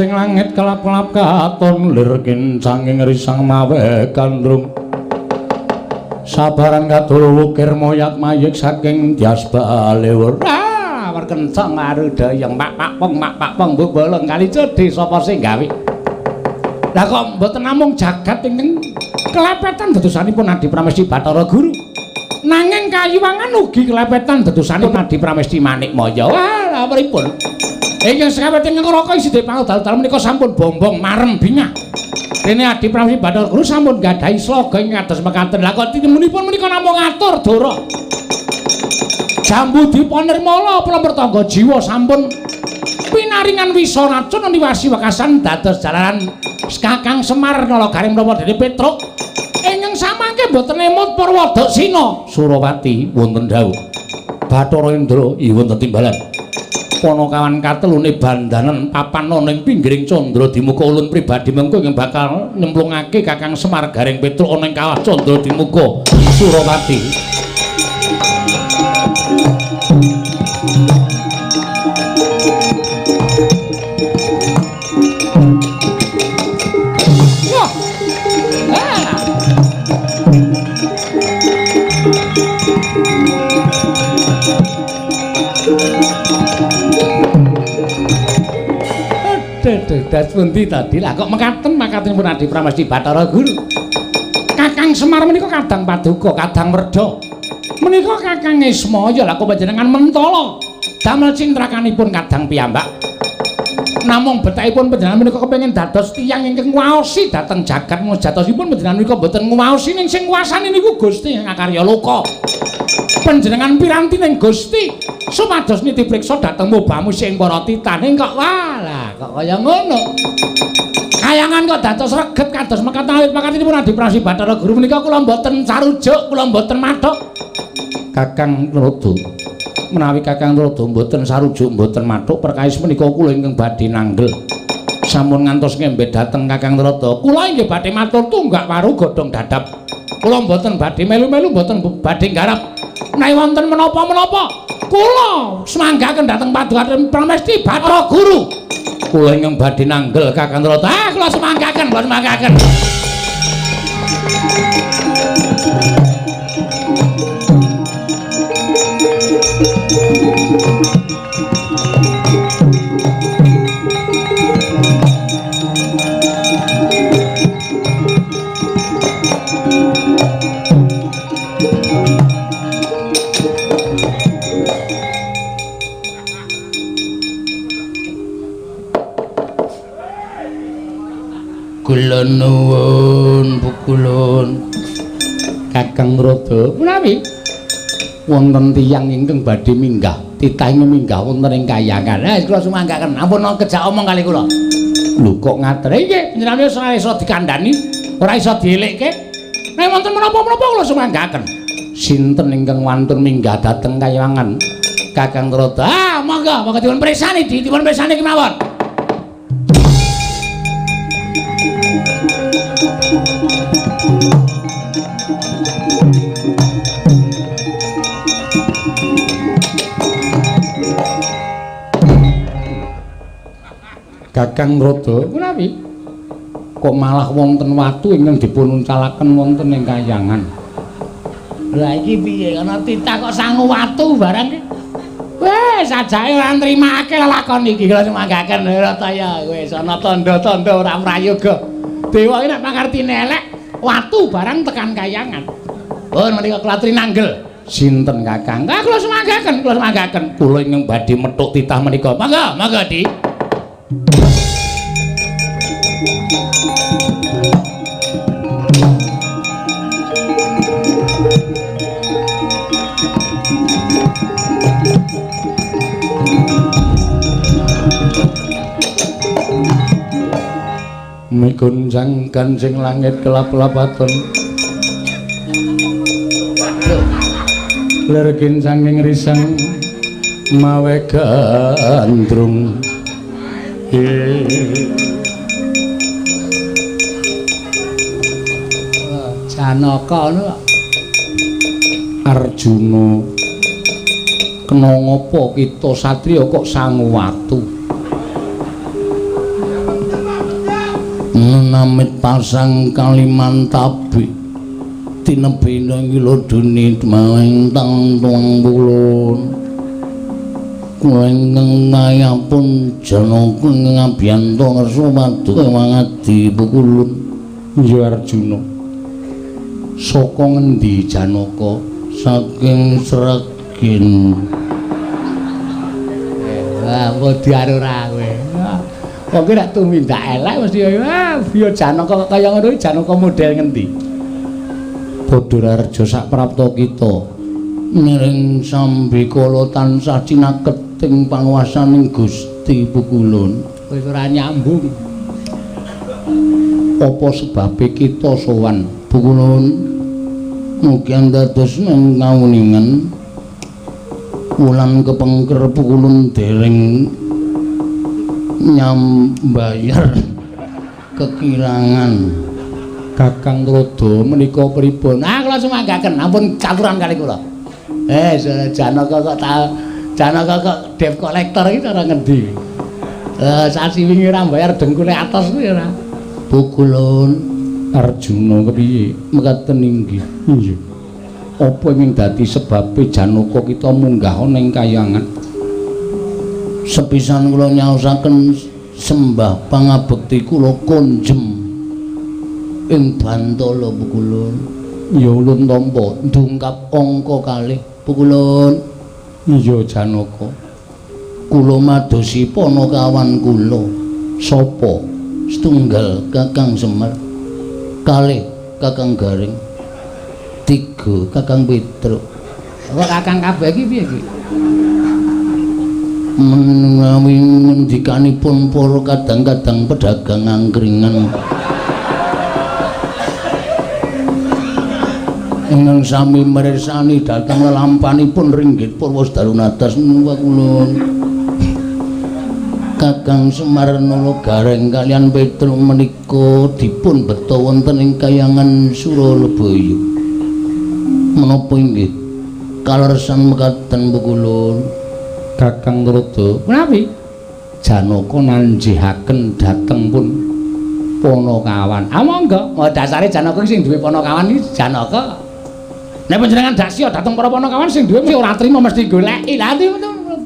Langit kelap-kelap katon lirkin sanging risang mawe kandrung sabaran katul wukir moyat mayik saking dias balewur perkencang aruda yang mak pong mbok bolong kali cedhi sapa sing gawe lah kok mboten namung jagat ingkang kelepetan dadosanipun Adi Pramesti Bathara Guru nanging kayuwangan ugi kelepetan dadosanipun Adi Pramesti Manikmaya wah pripun ingkang sekawet ingkang raka isi pangudal-dal menika sampun bombong marem bingah. Dene Adi Pramesti Bathara Guru sampun gadahi sloga ing kados mekaten. Lah kok tinemunipun menika namung ngatur dara. Jambu Dipa Nirmala pelemper tangga jiwa sampun pinaringan wisa racun niwasi wekasan dados jalaran Kakang Semar Nala Gareng menapa dene Petruk. Ingkang samangke boten emut Purwadasena Surawati wonten dawuh. Bathara Indra wonten timbalan. Panakawan katelune bandanan papan ning pinggiring Candra Dimuka ulun pribadi mengko ing bakal nyemplungake Kakang Semar Gareng Petruk ana ing kawah Candra Dimuka Surawati. Das pundi tadi lah kok mekaten makatenipun Adi Pramesti Bathara Guru. Kakang Semar menika kadang paduka, kadang werda. Menika Kakang Ismaya lah kok panjenengan mentala damel cintrakanipun kadang piyambak. Namung betahipun panjenengan menika kepengin dados tiyang ingkang nguwaosi dhateng jagat mujatosipun panjenengan menika boten nguwaosi ning sing kuwasane niku Gusti ing karya loka. Panjenengan piranti ning Gusti supados niti priksa dhateng mubamu sing para titane kok walah kok kaya ngono. Kayangan kok dados reget kados mekaten awit makatenipun Adi Pramesti Bathara Guru menika kula mboten sarujuk, kula mboten mathok. Kakang Rada menawi Kakang Rada mboten sarujuk mboten mathok perkawis menika kula ingkang badhe nanggel. Sampun ngantos ngembe dhateng Kakang Rada. Kula inggih badhe matur tunggak waru godhong dadap. Kula mboten badhe melu-melu mboten badhe garap. Nek wonten menapa-menapa kula semanggaken dhateng Paduka Pramesti Bathara Guru. Kula ingkang badhe nanggel Kakang Rata. Kula semanggaken, kula semanggaken. Kula nuwun pukulun Kakang Rada menawi wonten tiyang ingkang badhe minggah titah ingkang minggah wonten ing kahyangan kula sumanggaken ampun kejak omong kali kula lho kok ngaten nggih panjenengan ora iso dikandhani ora iso dielikke nek wonten menapa-menapa kula sumanggaken sinten ingkang wantun minggah dhateng kahyangan Kakang Rada monggo dipun presani dipun presani kemawon Kakang Rada menawi kok malah wonten watu ingkang dipun uncalaken wonten ing kahyangan lha iki piye ana titah kok sangu watu barang iki wis sajake ora nrimake lakon iki kula sumanggaken Rataya wis ana tanda-tanda ora prayoga dewa iki nek pangertine elek watu barang tekan kahyangan pun menika klatri nanggel sinten Kakang kula sumanggaken kula ingkang badhe methuk titah menika monggo Di migunjang kancing langit kelap-lapaton ler kincanging risang mawe gandrung Janaka niku Arjuna kena ngopo kita satriya kok sangu watu namit pasang kalimantabi tinebena ngiloduni maling tang tuang bulun kulengeng mayapun Janaka ngabiyanto ngersumadu mangadi pukulun ya Arjuna saka ngendi Janaka saking Sregin kok diarura kowe kok nek tumindak elek mesti ya Janaka kaya ngono Janaka model ngendi Badararja sak prapta kita miring sambikala tansah cinaket ing panguwasaning Gusti Pukulun wis ora nyambung apa sebabe kita sowan Pukulun mugi dados nang kawuningan wulan kepengker Pukulun dereng nyambayar kekirangan Kakang Rada menika pripun kula sumanggaken ampun katuran kali kula Janaka kok debt collector iki cara ngendi sasi wingi ora mbayar dengkule atos kuwi ora Pukulun Arjuna kepiye mekaten inggih nggih apa ingkang dadi sebabe Janaka kita munggah ning kahyangan sepisan kula nyaosaken sembah pangabekti kula konjem ing Bantala Pukulun ya ulun tampa ndungkap angka kalih Pukulun iya Janaka kula madosi panakawan kula sapa setunggal Kakang Semar kalih Kakang Garing tiga Kakang Petruk kok Kakang kabeh iki piye iki menawi ngendikanipun para kadang-kadang pedagang angkringan ingkang sami mirsani dhateng lelampanipun ringgit Purwosdarunadas menika kula Kakang Semar Nala Gareng kaliyan Petruk menika dipun beta wonten ing kahyangan Suralebaya menapa inggih kalersan mekaten Pukulun Kakang Rada menawi Janaka nanjihaken dhateng pun Panakawan monggo dasare Janaka sing duwe Panakawan iki Janaka Nek panjenengan dasya dhateng para Panakawan sing duwe mesti ora trima mesti goleki. Lah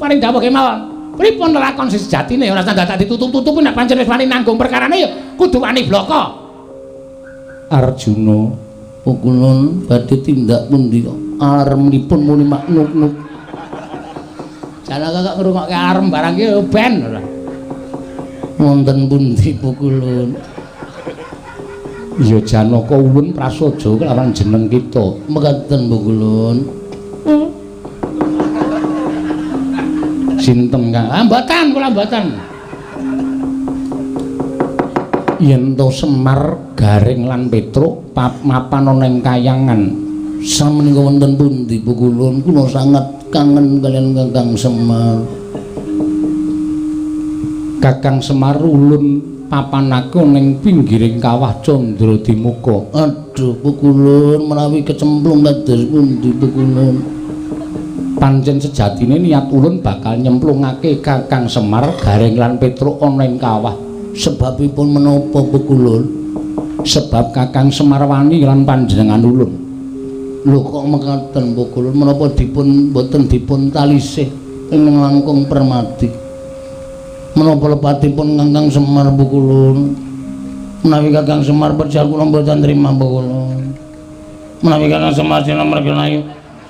paring dawuh kemawon. Pripun lakon sejatine ora dadak ditutup-tutupi nek pancen wis wani nanggung perkarane ya kudu wani bloko. Arjuna, kulon badhe tindak pundi kok alemipun muni maknuk-nuk. Janaka kok ngrungokke alarm barang ki ben ora. Wonten pundi pukulun? Ya Janaka ulun prasaja kelawan jeneng kita. Mekaten pukulun. Sinten Kang? Mboten, kula mboten. Yen to Semar, Garing lan Petruk mapan ana ing Kayangan. Sameneika wonten pundi pukulun? Kula sangat kangen kalian Kakang Semar. Kakang Semar ulun papanake ning pinggiring kawah Candradimuka. Aduh pukulun menawi kecemplung kados pundi pukulun? Pancen sejatine niat ulun bakal nyemplungake Kakang Semar, Garing lan Petruk ana ing kawah. Sebabipun menapa pukulun? Sebab Kakang Semar wani lan panjenengan ulun. Lho kok mekaten pukulun? Menapa dipun boten dipun talisih ing langkung permati? Menapa lepatipun Kakang Semar pukulun? Menawi Kakang Semar percaya kula mboten trima pukulun. Menawi Kakang Semar sinamar kenayu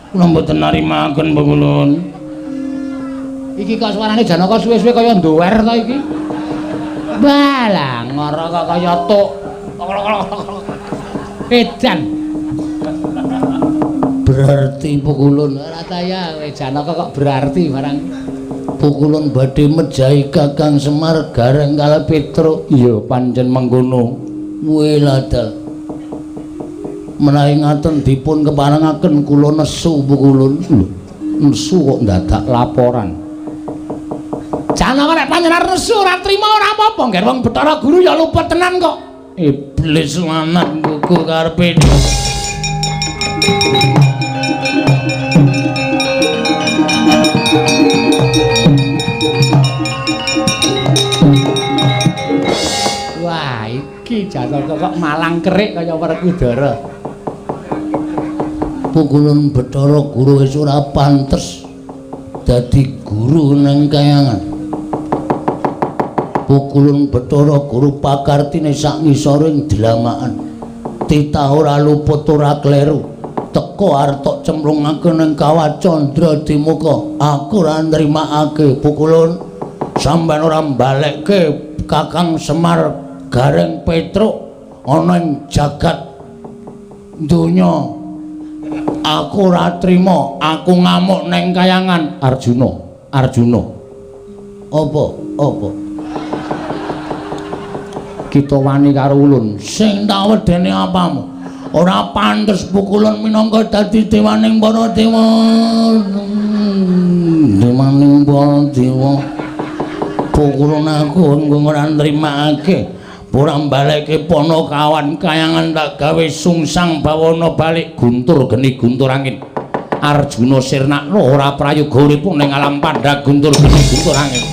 kula mboten narimaken pukulun. Iki kok suarane Janaka suwe-suwe kaya nduwer ta iki? Balah ngora kok kaya tuk. Edan. Berarti pukulun ora ta ya Janaka kok berarti barang. Pukulun badhe mejahi Kakang Semar, Garing kala Petruk. Iya pancen mengkono. Weladal. Menawi ngaten dipun keparengaken kula nesu pukulun. Nesu kok ndadak laporan. Janaka nek panjenengan nesu ora trima ora apa-apa, ngger wong Bathara Guru ya luput tenan kok. Iblis lanang kuku karepe. Wah, iki Janaka kok malang kerik kaya Werkudara. Pukulun Bathara Guru wis ora pantes dadi guru nang Kayangan. Pukulun Bathara Guru pakartine sak ngisoring dlamakan. Titah ora luput ora kleru. Teko arep tok cemplungake ning kawah Candradimuka. Aku ora nrimakake pukulun. Sampeyan ora mbalekke Kakang Semar, Garing Petruk ana ing jagat donya. Aku ora trima, aku ngamuk ning Kayangan. Arjuna, Arjuna. Apa? Kita wani karo ulun. Sing tak wedeni apamu? Ora pantes pukulun minangka dadi dewaning para dewa. Dewaning para dewa. Pukulun aku ora nrimakake. Ora mbaleke Panakawan Kayangan tak gawe sungsang bawana balik guntur geni guntur angin. Arjuna sirnakna ora prayoga uripun ning alam pandha guntur geni guntur angin.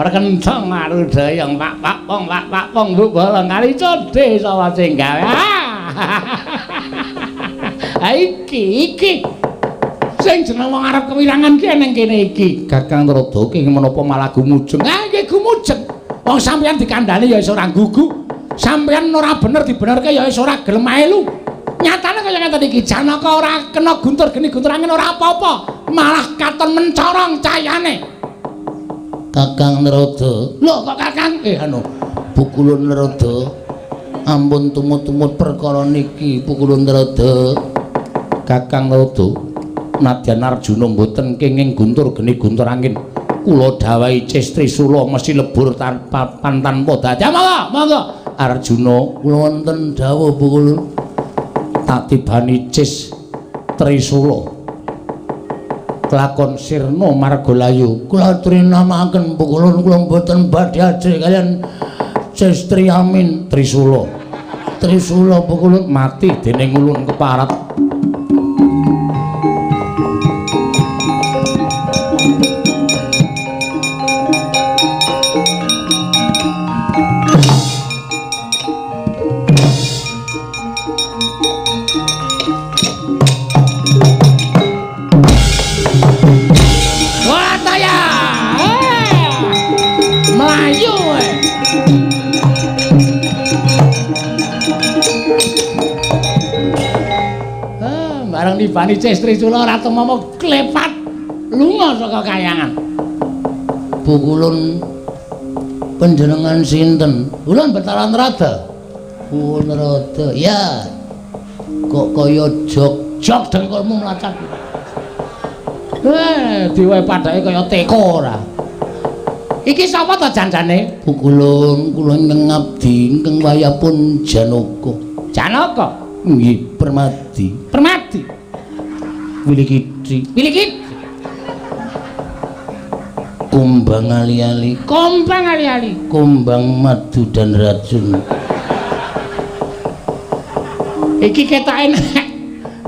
Perkencang marudayang pak pong bu bolong kali code sama sing gawe. Iki sing jeneng wong arep kewirangan ki ning kene iki. Kakang Rada ki menapa malah gumujeng? Ha iki gumujeng. Wong sampeyan dikandhani ya wis ora gugu. Sampeyan ora bener dibenerke ya wis ora gelem melu. Nyatane kaya ngeten iki Janaka ora kena guntur geni guntur angin ora apa-apa, malah katon mencorong cahayane. Kakang Narada. Lho kok Kakang? Pukulun Narada. Ampun tumut-tumut perkara niki Pukulun Narada. Kakang Narada, nadyan Arjuna mboten kenging guntur geni guntur angin. Kula dawahi Cistri Sula mesti lebur tanpa dadi. Monggo. Arjuna, kula wonten dawuh Pukulun. Tak tibani Cistri Sula. Kelakon sirna margalayu kula aturi namaken Pukulun kula mboten badhe ajrih kalian Cistri Amin Trisula Trisula Pukulut mati dening ulun keparat. Bareng nibani Trisula Ratu Mama klepat lunga saka kayangan. Pukulun panjenengan sinten? Ulun Betaran Rada. Oh Narada. Ya. Kok kaya jog dengkulmu mlacak. Diweh padake kaya teko ora. Iki sapa to janjane? Pukulun kula ingkang ngabdi ingkang wayahipun Janaka. Janaka? Nggih, Permadi. Permadi. Wilikiti. Wilikiti. Kumbang ali-ali. Kumbang ali-ali. Kumbang madu dan racun. Iki ketoke nek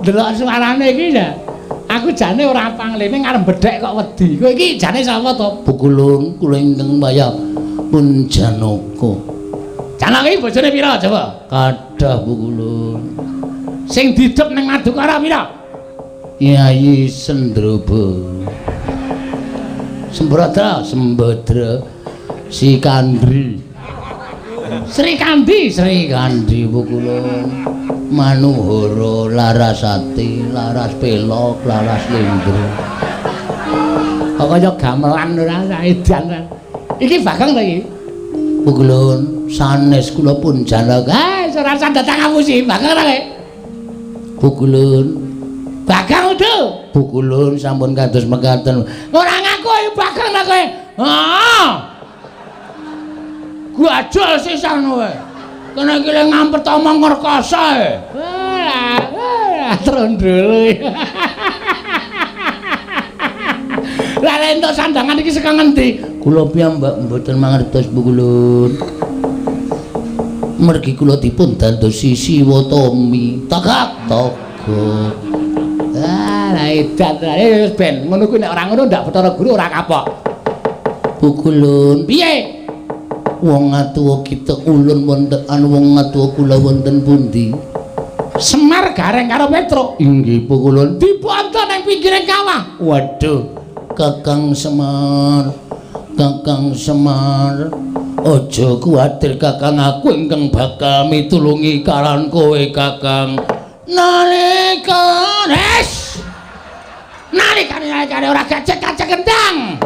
delok suarane iki ya. Aku jane ora panglene ngarep bedhek kok wedi. Kowe iki jane sapa to? Pukulun kula ingkang wayahipun Janaka. Janaka iki bojone pira coba? Kadah Pukulun. Sing didep ning Madukara pira? Yayi Sendroba. Sembadra, Sikandri. Sri Kandi Pukulun. Manuhara, Larasati, Laras Pelok, Laras Lindro. Kok kaya gamelan ora edan. Iki Bagong ta iki? Pukulun, sanes kula pun Janaka. Ora usah datang ngapusi, Bagong ta kowe? Pukulun. Bagong udo. Pukulun sampun kados mekaten. Ora ngaku ayo Bagong ta kowe. Heeh. Gajol sisan kowe. Kene iki le ngampet omong ngerkoso e. Wah, trondolo. Lah entuk sandangan iki saka ngendi? Kula piyambak mboten mangertos Pukulun. Mergi kula dipun dandosi Siwatami Tagak-tagak. Lah edan wis ben ngono kuwi nek ora ngono ndak Bathara Guru ora kapok. Pukulun, Piye? wong atuwa kita ulun wonten wong atuwa kula wonten pundi? Semar gareng karo Petruk. Inggih Pukulun. Diponton ning pinggiring kawah. Waduh, Kakang Semar. Aja kuwatir Kakang, aku ingkang bakal mitulungi karan kowe Kakang. Nalikane ora gajek-gajek kendang.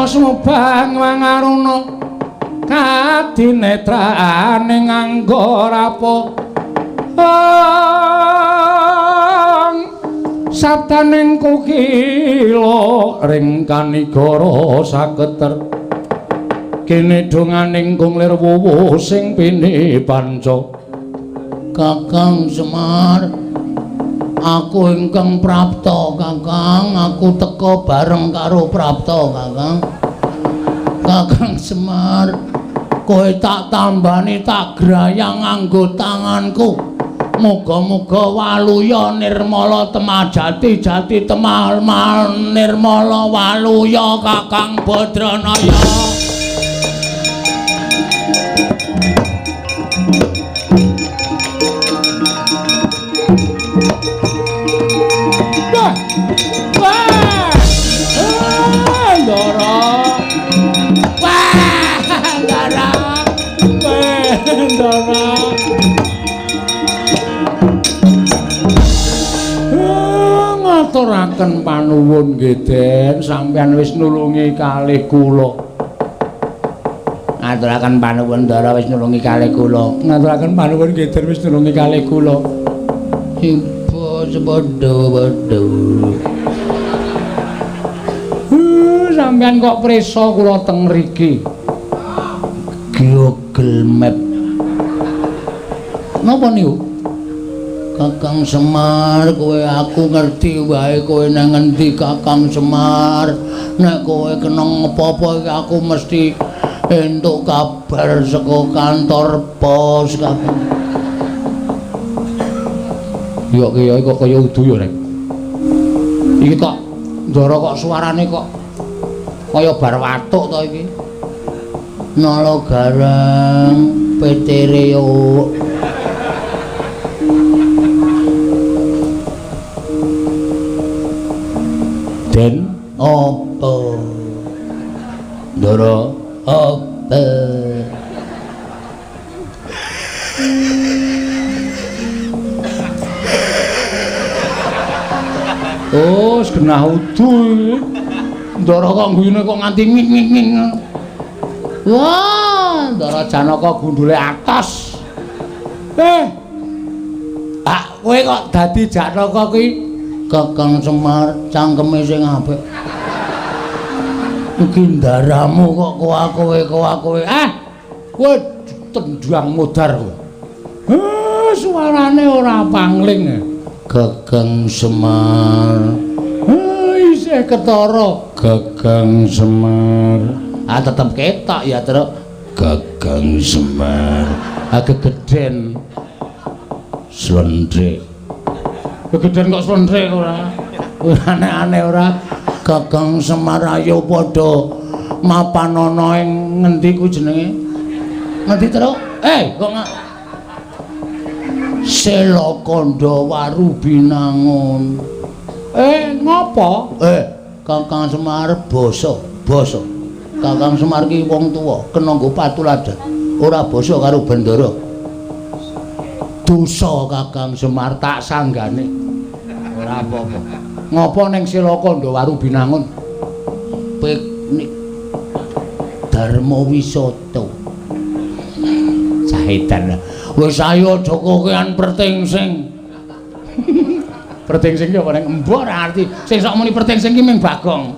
Sumubang mangaruna kadinetrane nganggo rapo sataning kukila ring kanigara saketer kene donganing kunglir wuwuh sing pini panca. Kakang Semar, aku ingkang prapta Kakang, aku teka bareng karo prapta Kakang. Kakang Semar, kowe tak tambani tak grayang nganggo tanganku. Muga-muga waluya nirmala temajati jati temal nirmala waluya Kakang Badranaya. ngaturaken panuwun nggih Den, sampeyan wis nulungi kalih kula. Ngaturaken panuwun Ndara wis nulungi kalih kula. Ngaturaken panuwun nggih Den wis nulungi kalih kula. Ibu sepodo-podo. Sampeyan kok prisa kula teng mriki. Google Map. Napa niku? Kakang Semar, kowe aku ngerti wae kowe nang ngendi Kakang Semar. Nek kowe kena apa-apa iki aku mesti entuk kabar saka kantor pos Kakang. Yo kiai kok kaya udu ya, Rek. Iki kok Ndara kok suarane kok kaya bar watuk to iki. Nala garang petereo. Den apa? Ndara apa? Oh, genah udu. Ndara kok guyune kok nganti nging-nging. Wah, Ndara Janaka gundule atos. Kowe kok dadi Janaka kuwi? Kakang Semar cangkeme sing apik. Iki ndaramu kok kowe. Kowe tendang modar kowe. Suarane ora pangling. Kakang Semar. Isih ketara Kakang Semar. Tetep ketok ya, Truk. Kakang Semar. Gegeden slendrik. Gegeden kok slendrik ora. Aneh-aneh ora. Kakang Semar ayo padha mapan ana ing ngendi ku jenenge? Ngendi, Truk? Kok Selakanda Warubinangun. Ngopo? Kakang Semar basa. Kakang Semar ki wong tuwa, kena nggo patuladan. Ora basa karo Bandara. Dosa Kakang Semar tak sanggane. Ora apa-apa. Ngopo ning Selakanda Warubinangun? Piknik Dharma Wisata. Cahedan. Wis ayo aja kokean pertingsing. Pertingsing ki apa ning embok ora ngerti. Sing sok muni pertingsing ki ming Bagong.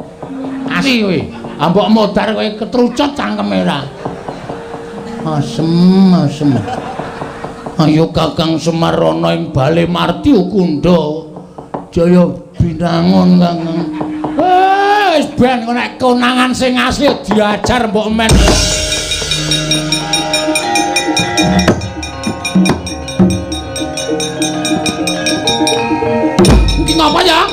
Asli kowe. Ambok modar kowe ketrucut cangkeme ora. Asem. Ayo Kakang Semar ana ing Bale Marti Ukunda. Jaya Binangun Kakang. Wis ben nek konangan sing asli diajar mbok men. Apa ya?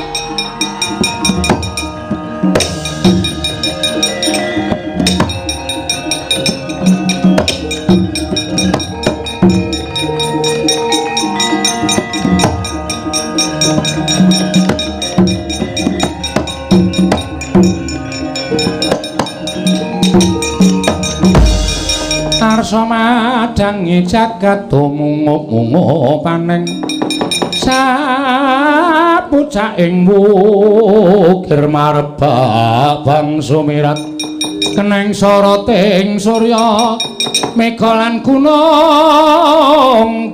Arsa madangi jagat tumungup-mungup paneng sapucak ing wukir marbak bang sumirat keneng soroting surya mega lan gunung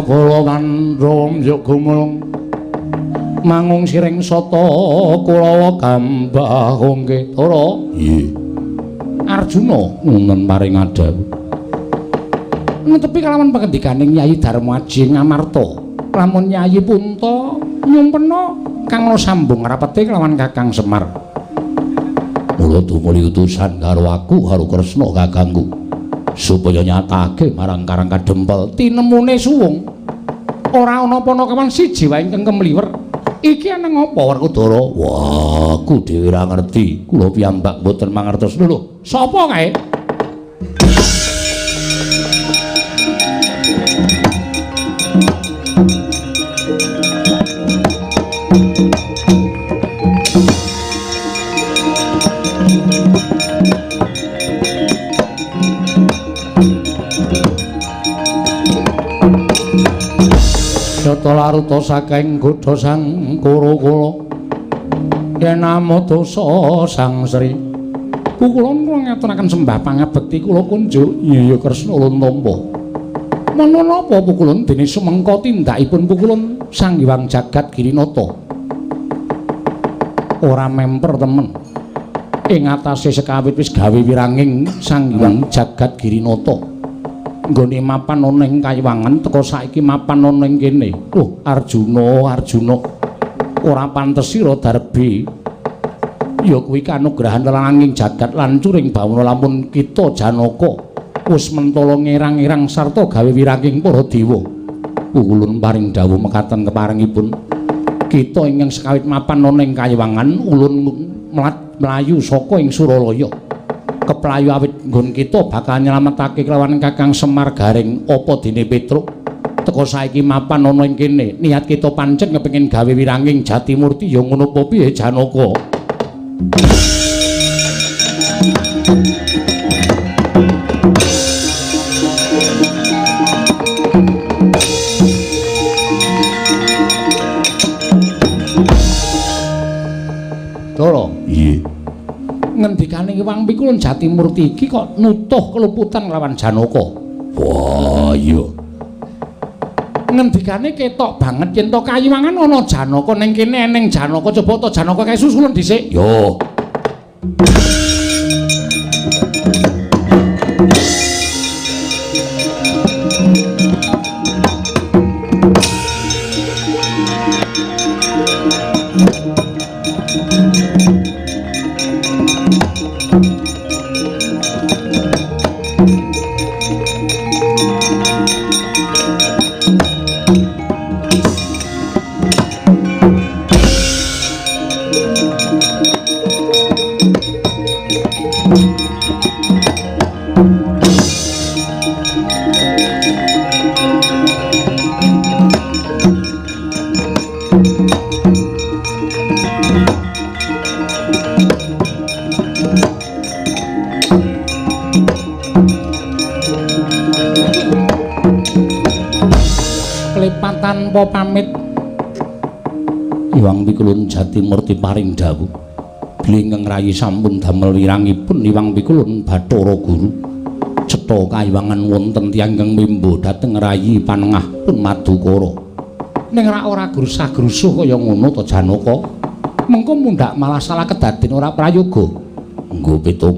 Kula kandhom yuk gumulung mangung siring sata Kulawa gambah kongke Tara. Nggih. Arjuna nuwun paring adawu. Netepi kalawan pangendikaning Nyai Darmaji Ngamarta. Lamun Nyai Punta nyumpena kang sambung rapete kelawan Kakang Semar. Mula tumuli utusan karo aku karo Kresna kakangku. Supaya nyatake marang Karang Kadempel tinemune suwung Ora ana Panakawan siji wae ingkang kemliwer. Iki ana ngapa Werkudara? Wah, aku dhewe ora ngerti. Kula piyambak mboten mangertos. Lho, sapa kae? Yata laruta saking godha sang Kurakala yen namo dosa sang Sri pukulon kula ngaturaken sembah pangabekti kula kunjuk iya Kresna ulun tampa menawa napa pukulon dene sumengka tindakipun pukulon Sang Hyang Jagat Girinata ora memper temen ing atase sekawit wis gawe wiranging Sang Hyang Jagat Girinata nggone mapan ana ing Kayiwangan teka saiki mapan ana ing kene. Loh, Arjuna, Arjuna. Ora pantes sira darbe. Ya kuwi kanugrahan langing jagat lan curing bawuna lamun kita Janaka wis mentala ngerang-irang sarta gawe wiranging para dewa. Ulun paring dawuh mekaten keparingipun. Kita ingkang sekawit mapan ana ing Kayiwangan ulun mlayu saka ing Suralaya. Keplayu awit nggon kita bakal nyelametake kelawan Kakang Semar Garing apa dene Petruk teka saiki mapan ana ing kene niat kita pancen kepengin gawe wiranging Jatimurti ya ngono apa piye Janaka Doro iya ngendikane Hyang Pikulun Jatimurti iki kok nutuh keluputan lawan Janaka. Wah, iya. Ngendikane ketok banget yen to Kayiwangan ana Janaka ning kene eneng Janaka coba to Janaka kae susulen dhisik. Yo. Tanpa pamit Hyang Pikulun Jatimurti paring dawuh bilih ngrayi sampun damel wirangipun Hyang Pikulun Bathara Guru cetha Kayiwangan wonten tiyang ingkang mimba dhateng rayi panengah pun Madukara ning ora grusah-grusuh kaya ngono to Janaka mengko mundhak malah salah kedaden ora prayoga nggo pitung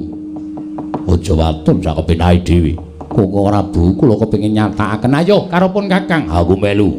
aja waton cakepe nae dhewe kok ora bu kula kepengin nyatakaken ayo karepun Kakang aku melu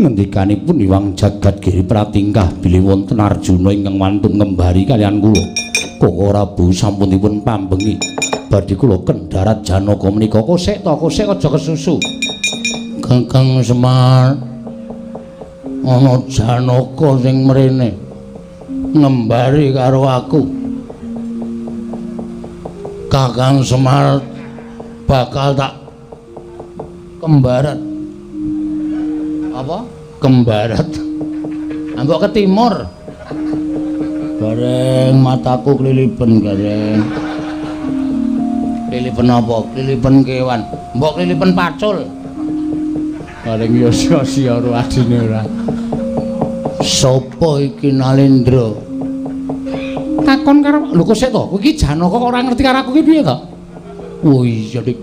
ngendikanipun Hyang Jagat Giri Pratingkah bilih wonten Arjuna ingkang wantun ngembari kaliyan kula kok ora bu sampunipun pambengi badhe kula kendharat Janaka menika kosek aja kesusu. Kakang Semar ana Janaka sing mrene ngembari karo aku. Kakang Semar bakal tak kembarat. Apa? Kembarat. Ambok ke timur. Bareng mataku klilipen gareng. Klilipen apa? Klilipen kewan. Mbok klilipen pacul. Bareng yo sia-sia ora adine ora. Sopo iki Nalendra? Takon karo lho kok sik to? Kowe iki Janaka kok ora ngerti karo aku iki piye to? Oh iya Dik.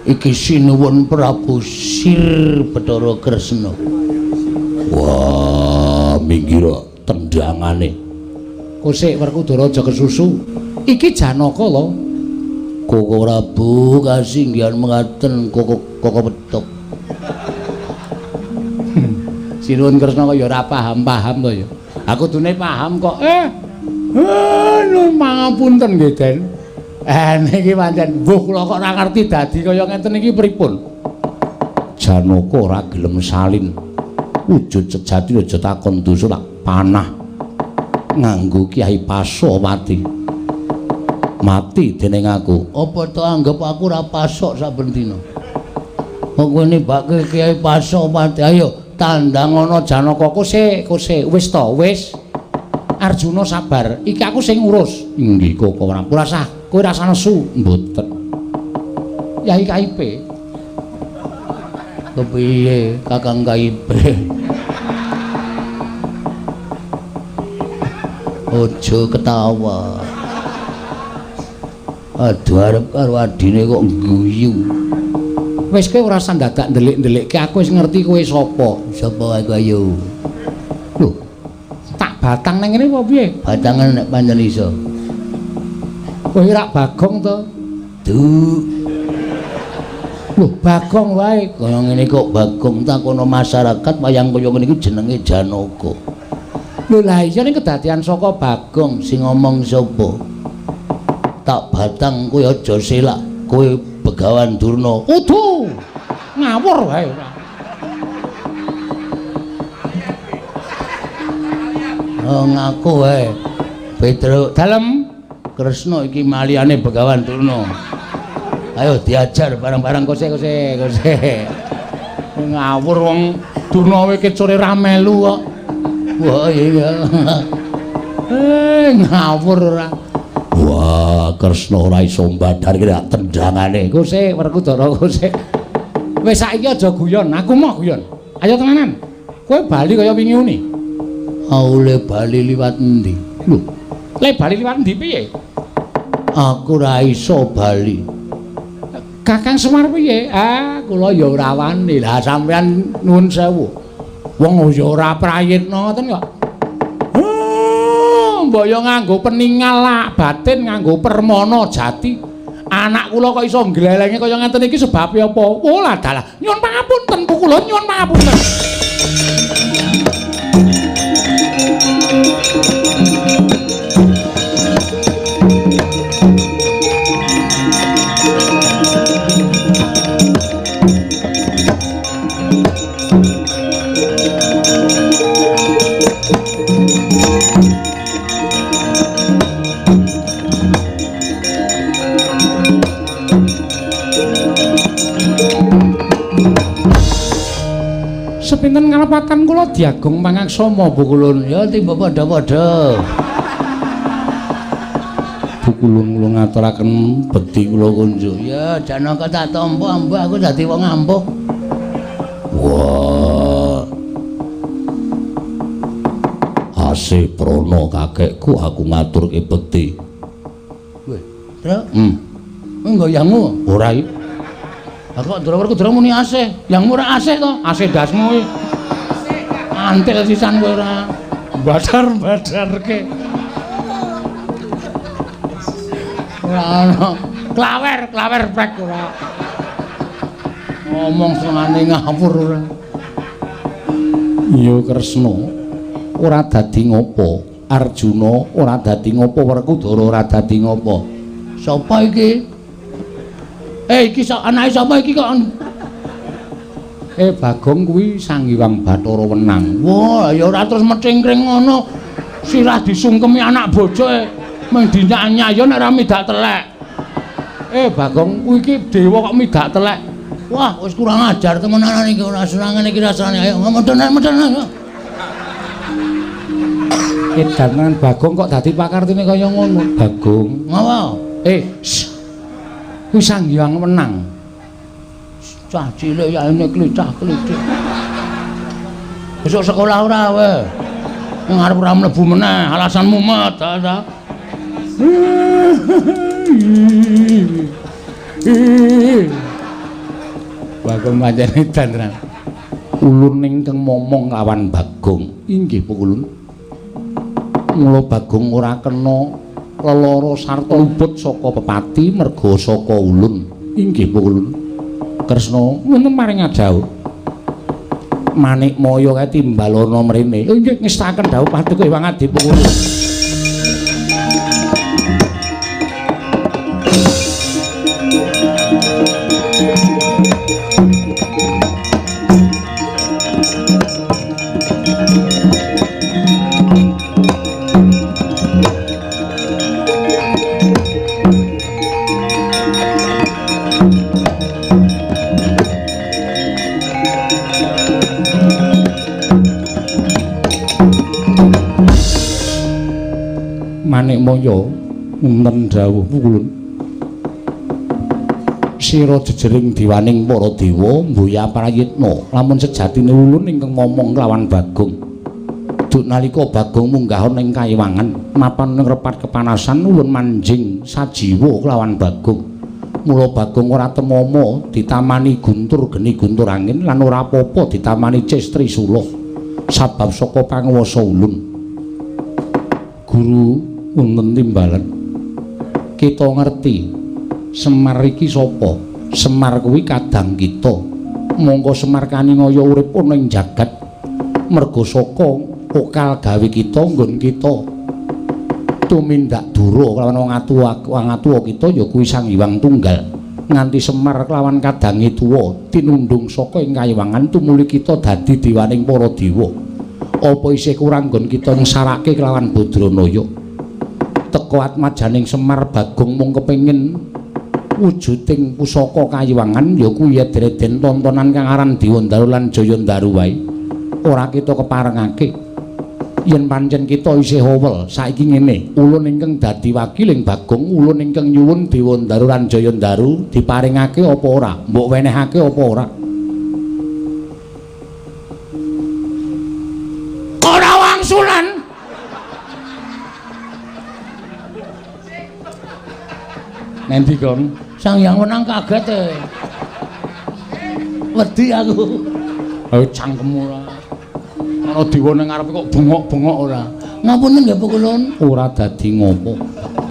Iki sinuwun Prabu Sir Bathara Kresna. Wah, minggir tendangane. Kosek Werkudara aja kesusu. Iki Janaka lho. Koko Prabu kasinggihan mengaten koko petuk. Sinuwun Kresna kok ya ora paham-paham to ya. Aku dune paham kok. Nun pangapunten nggih, Den. Niki pancen mbuh kula kok ora ngerti dadi kaya ngenten iki pripun. Janaka ora gelem salin. Wujud sejati aja takon dosa tak panah. Nganggo Kyai Pasopati. Mati dening aku. Apa to anggap aku ora pasok saben dina? Kowe nibake Kyai Pasopati. Ayo tandang ana Janaka kose wis to wis. Arjuna sabar, iki aku sing ngurus. Inggih kok ora usah, kowe ora nesu. Mboten. Yai Kaipe. Kepiye Kakang Kaipe? Ojo ketawa. Aduh arep karo adine kok guyu. Wis kowe ora usah dadak ndelik-ndelikke, aku wis ngerti kowe sapa. Sapa aku ayo. Lho, tak batang nang ngene apa piye? Batangan nek pancen iso. Kowe rak Bagong to? Duh. Lho, Bagong wae. Kaya ngene kok Bagong takono masyarakat wayang kaya ngene iki jenenge Janaka. Lho lah iya ning kedadian saka Bagong sing ngomong sapa? Tak batang kowe aja selak. Kowe Begawan Durna. Udu. Ngawur wae ora. Oh ngaku wae. Petruk dalem Kresna iki maliyane Begawan Durna. Ayo diajar bareng-bareng kose. Ngawur wong Durna wae kecore ra melu kok. Wah iya. Ngawur ora. Wah, Kresna ora iso mbadar iki tendangane. Kose Werkudara kose. Wis saiki aja guyon, aku mau guyon. Ayo tenanan. Kowe bali kaya wingi uni. Aule bali liwat endi? Lho, le bali liwat endi piye? Aku ora iso bali. Kakang Semar piye? Kula ya ora wani. Lah sampean nuwun sewu. Wong ya ora prayitna ngoten kok. Mbok ya nganggo peningal lak batin, nganggo permana jati. Anak kula kok iso glelenge kaya ngeten iki sebabe apa? Oh lah dalah. Nyuwun pangapunten, kula nyuwun pangapunten. Sepinten ngarepatan kula diagung pangaksama Bu Kulun. Ya timba padha-padha. Bu Kulun kula ngaturaken bekti kula kunjuk. Ya Janaka tak tampa mbah aku dadi wong ampuh. Wah. Asih prana kakekku aku ngaturke bekti. Weh, Tru. Nggoyangmu ora iki. Aku kok Werkudara muni asih, yang murah asih to, asih dasmu iki. Antil sisan kowe ora badar-badarke. Ora ono. Klawer prek ora. Ngomong senengane ngawur ora. Iya Kresna ora dadi ngopo, Arjuna ora dadi ngopo, Werkudara ora dadi ngopo. Sapa iki? Iki anake sapa iki kok? Bagong kuwi Sang Hyang Bathara Wenang. Wah, ya ora terus metingkring ngono. Sirah disungkemi anak bojoe. Mung dinyanyi nek ora midak telek. Bagong kuwi iki dewa kok midak telek. Wah, wis kurang ajar temenan iki ora senengane iki rasane. Ayo medhon. Edangan Bagong kok dadi pakartine kaya ngono. Bagong. Ngapa? Kuwi Sang Hyang Wenang. Cah cilik ya ini klicah-klicik. Besok sekolah ora we. Ngarep ora mlebu meneh, alasan mumet ta. Bagong pancen dandran. Ulun ingkang momong lawan Bagong. Inggih Bu Ulun. Mula Bagong ora kena lelara sarta luput saka pepati merga saka ulun. Inggih Bu Ulun. Kresna wonten maring adhawuh. Manikmaya kae timbalana mrene. Nggih ngestaken dawuh paduka Hyang Adi Bu Ulun. Manikmaya wonten dawuh Ulun. Sira jejering diwaning para dewa mboya prayitna lamun sejatine Ulun ingkang momong lawan Bagong. Duk nalika Bagong munggah ing kayiwangan mapan ngrepat kepanasan Ulun manjing sajiwa kelawan Bagong. Mula Bagong ora temama ditamani guntur geni guntur angin lan ora apa-apa ditamani cestri sula sabab saka panguwasa Ulun. Guru wonten timbalan kita ngerti Semar iki sapa? Semar kuwi kadang kita. Monggo Semar kaningaya urip ana ing jagat merga saka okal gawe kita nggon kita tumindak dura kelawan wong atuwa kita ya kuwi Sang Hyang Tunggal. Nganti Semar kelawan kadange tuwa tinundung saka ing kayiwangan tumuli kita dadi diwaning para dewa. Apa isih kurang nggon kita ngsarake kelawan Badranaya? Teka atmajaning Semar Bagong mung kepengin wujuding pusaka kayiwangan ya kuwi dreden tontonan kang aran Dewandaru lan Jayandaru wae. Ora kita keparengake yen pancen kita isih howel saiki ngene, ulun ingkang dadi wakiling Bagong, ulun ingkang nyuwun Dewandaru lan Jayandaru diparingake apa ora? Mbok wenehake apa ora? Ora wangsulan. Nanti kon Sang Hyang Wenang kaget e. Wedi aku. Ayo cangkemmu ora. Ana dewa ning ngarepe kok bengok-bengok ora. Ngapunten nggih Bu Kulun. Ora dadi ngopo.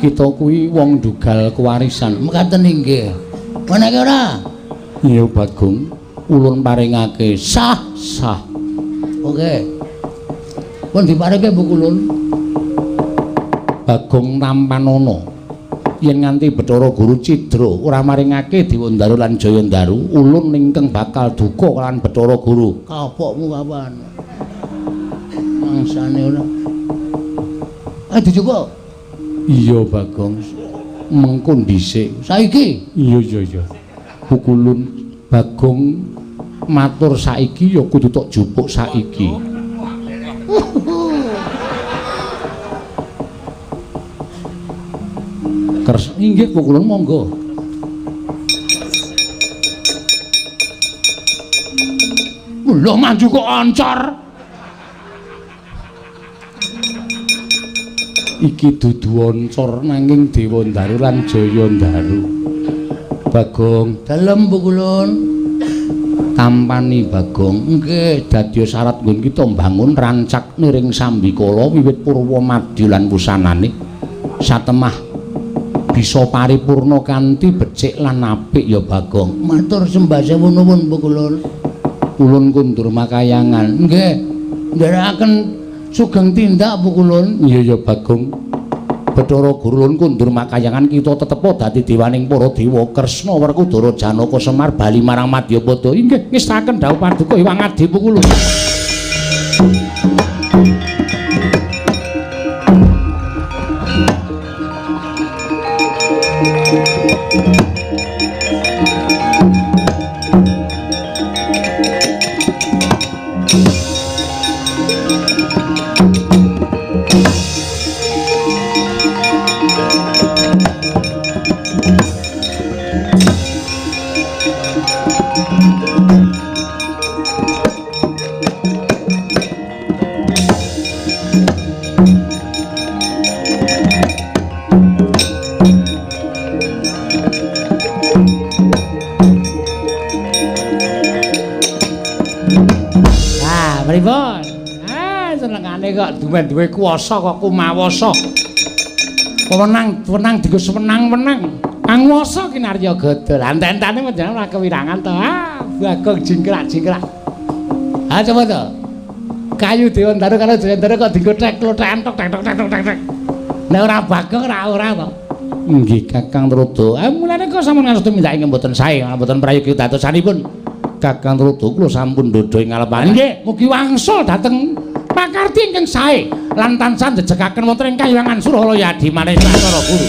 Kita kuwi wong dugal kewarisan. Mekaten inggih. Menake ora? Iya Bagong, ulun paringake sah. Oke. Pun diparingke Bu Kulun. Bagong tampanana. Yen nganti Bathara Guru Cidra ora maringake Dewandaru lan Jayandaru, ulun ingkang bakal duka kelawan Bathara Guru. Kapokmu kapan? Mangsane ora. Dicoba. Iya Bagong. Mengko dhisik. Saiki? Iya. Pukulun Bagong matur saiki ya kudu tok jupuk saiki. Inggih pukulun monggo. Lho maju kok ancor. Iki dudu ancor nanging Dewandaru lan Jayandaru. Bagong, dalem pukulun. tampani Bagong. Nggih, Dadi syarat nggon kita mbangun rancak niring Sambikala wiwit purwa madya lan wusanane. Satemah bisa paripurna kanthi becik lan apik ya Bagong. Matur sembah sewu nuwun Bu Kulun. Ulun kundur makayangan. Nggih, nderekaken sugeng tindak Bu Kulun. Iya ya Bagong. Bathara Guru kundur makayangan kita tetepo dadi dewaning para dewa Kresna Werkudara Janaka Semar bali marang Madyapada. Inggih ngestaken dawuh paduka Hyang Adi Pukulu. Pripun? Senengane kok duwe kuwasa kok kumawasa. Wenang digo sewenang-wenang. Anguwasa kinarya godhol. Anten-entene panjenengan ora kewirangan to. Bagong jingkrak-jingkrak. Coba to. Kayu Dewantara karo Jayantara kok digo tek-klothekan tek-tek. Nek ora Bagong ora to. Nggih Kakang Trada. Mulane kok sampun ngastuti mindake mboten sae, mboten prayogi datosanipun. Kakang Trada kula sampun ndodho ing ngalepaning. Nggih, mugi wangsul dhateng pakarti ingkang sae lan tansah njejegaken wonten ing Kahyangan Suralaya Adi maneh Bathara Guru.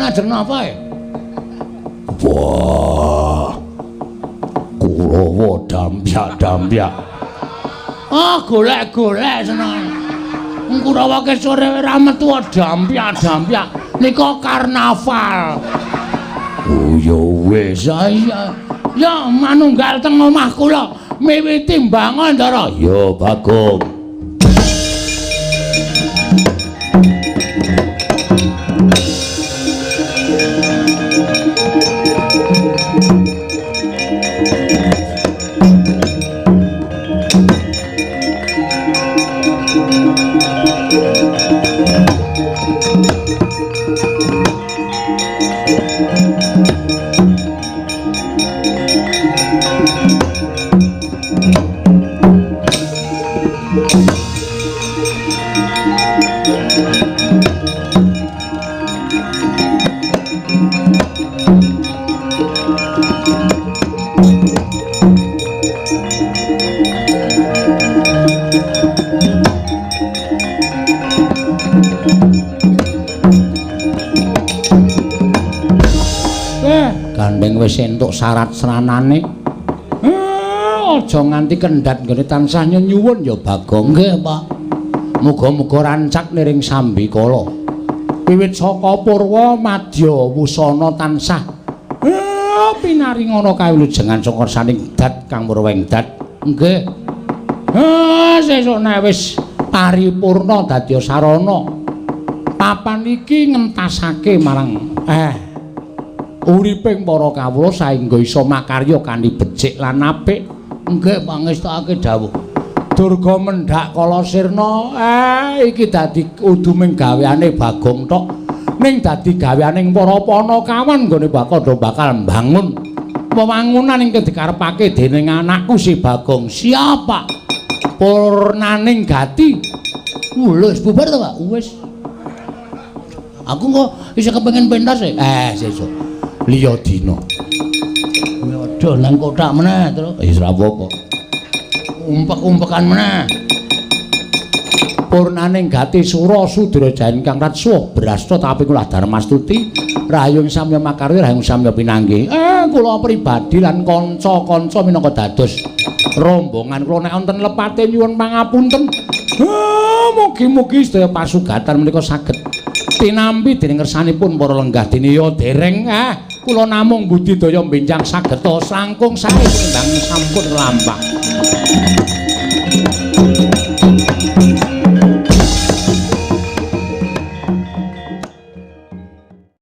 Ajeng napa e? Wah. Kurawa dampyak-dampyak. Golek-golek seneng. Kurawa ke sore ora metu dampyak-dampyak. Nika karnaval. Oh ya wis. Ya manunggal teng omah kula miwiti mbangun Ndara. Ya Bagong. Wis entuk syarat seranane. Aja nganti kendhat nggone tansah nyuwun ya Bagong. Nggih, Pak. Muga-muga rancak niring sambikala. Wiwit saka purwa madya wusana tansah pinaringana kawilujengan sangkarsaning dat kang murweng dat. Nggih. Sesuk nek wis paripurna dadi sarana papan iki ngentasake marang uriping para kawula saengga isa makarya kanthi becik lan apik. Nggih pangestakake dawuh. Durga mendhak kala sirna iki dadi uduming gaweane Bagong tok ning dadi gaweaning para panakawan nggone bakal mbangun wewangunan ingkang dikarepake dening anakku si Bagong. Siapa? Purnaning Gati. Wis bubar to, Pak? Wis. Aku kok isih kepengin pentas e. Sesuk. Liya dina. Aduh nang kotak meneh terus. Wis ora apa-apa. Umpek-umpekan meneh. Purnaning Gati Sura Sudraja ingkang ratsuh brasta tapi kula Darmastuti rahayu samya makarya rahayu samya pinanggih. Kula pribadi lan kanca-kanca minangka dados rombongan kula nek wonten lepate nyuwun pangapunten. Mugi-mugi sedaya pasugatan menika saged tinampi dening ngersanipun para lenggah diniya dereng. Kula namung budidaya benjang sageta sangkung sae timbang sampun lampah.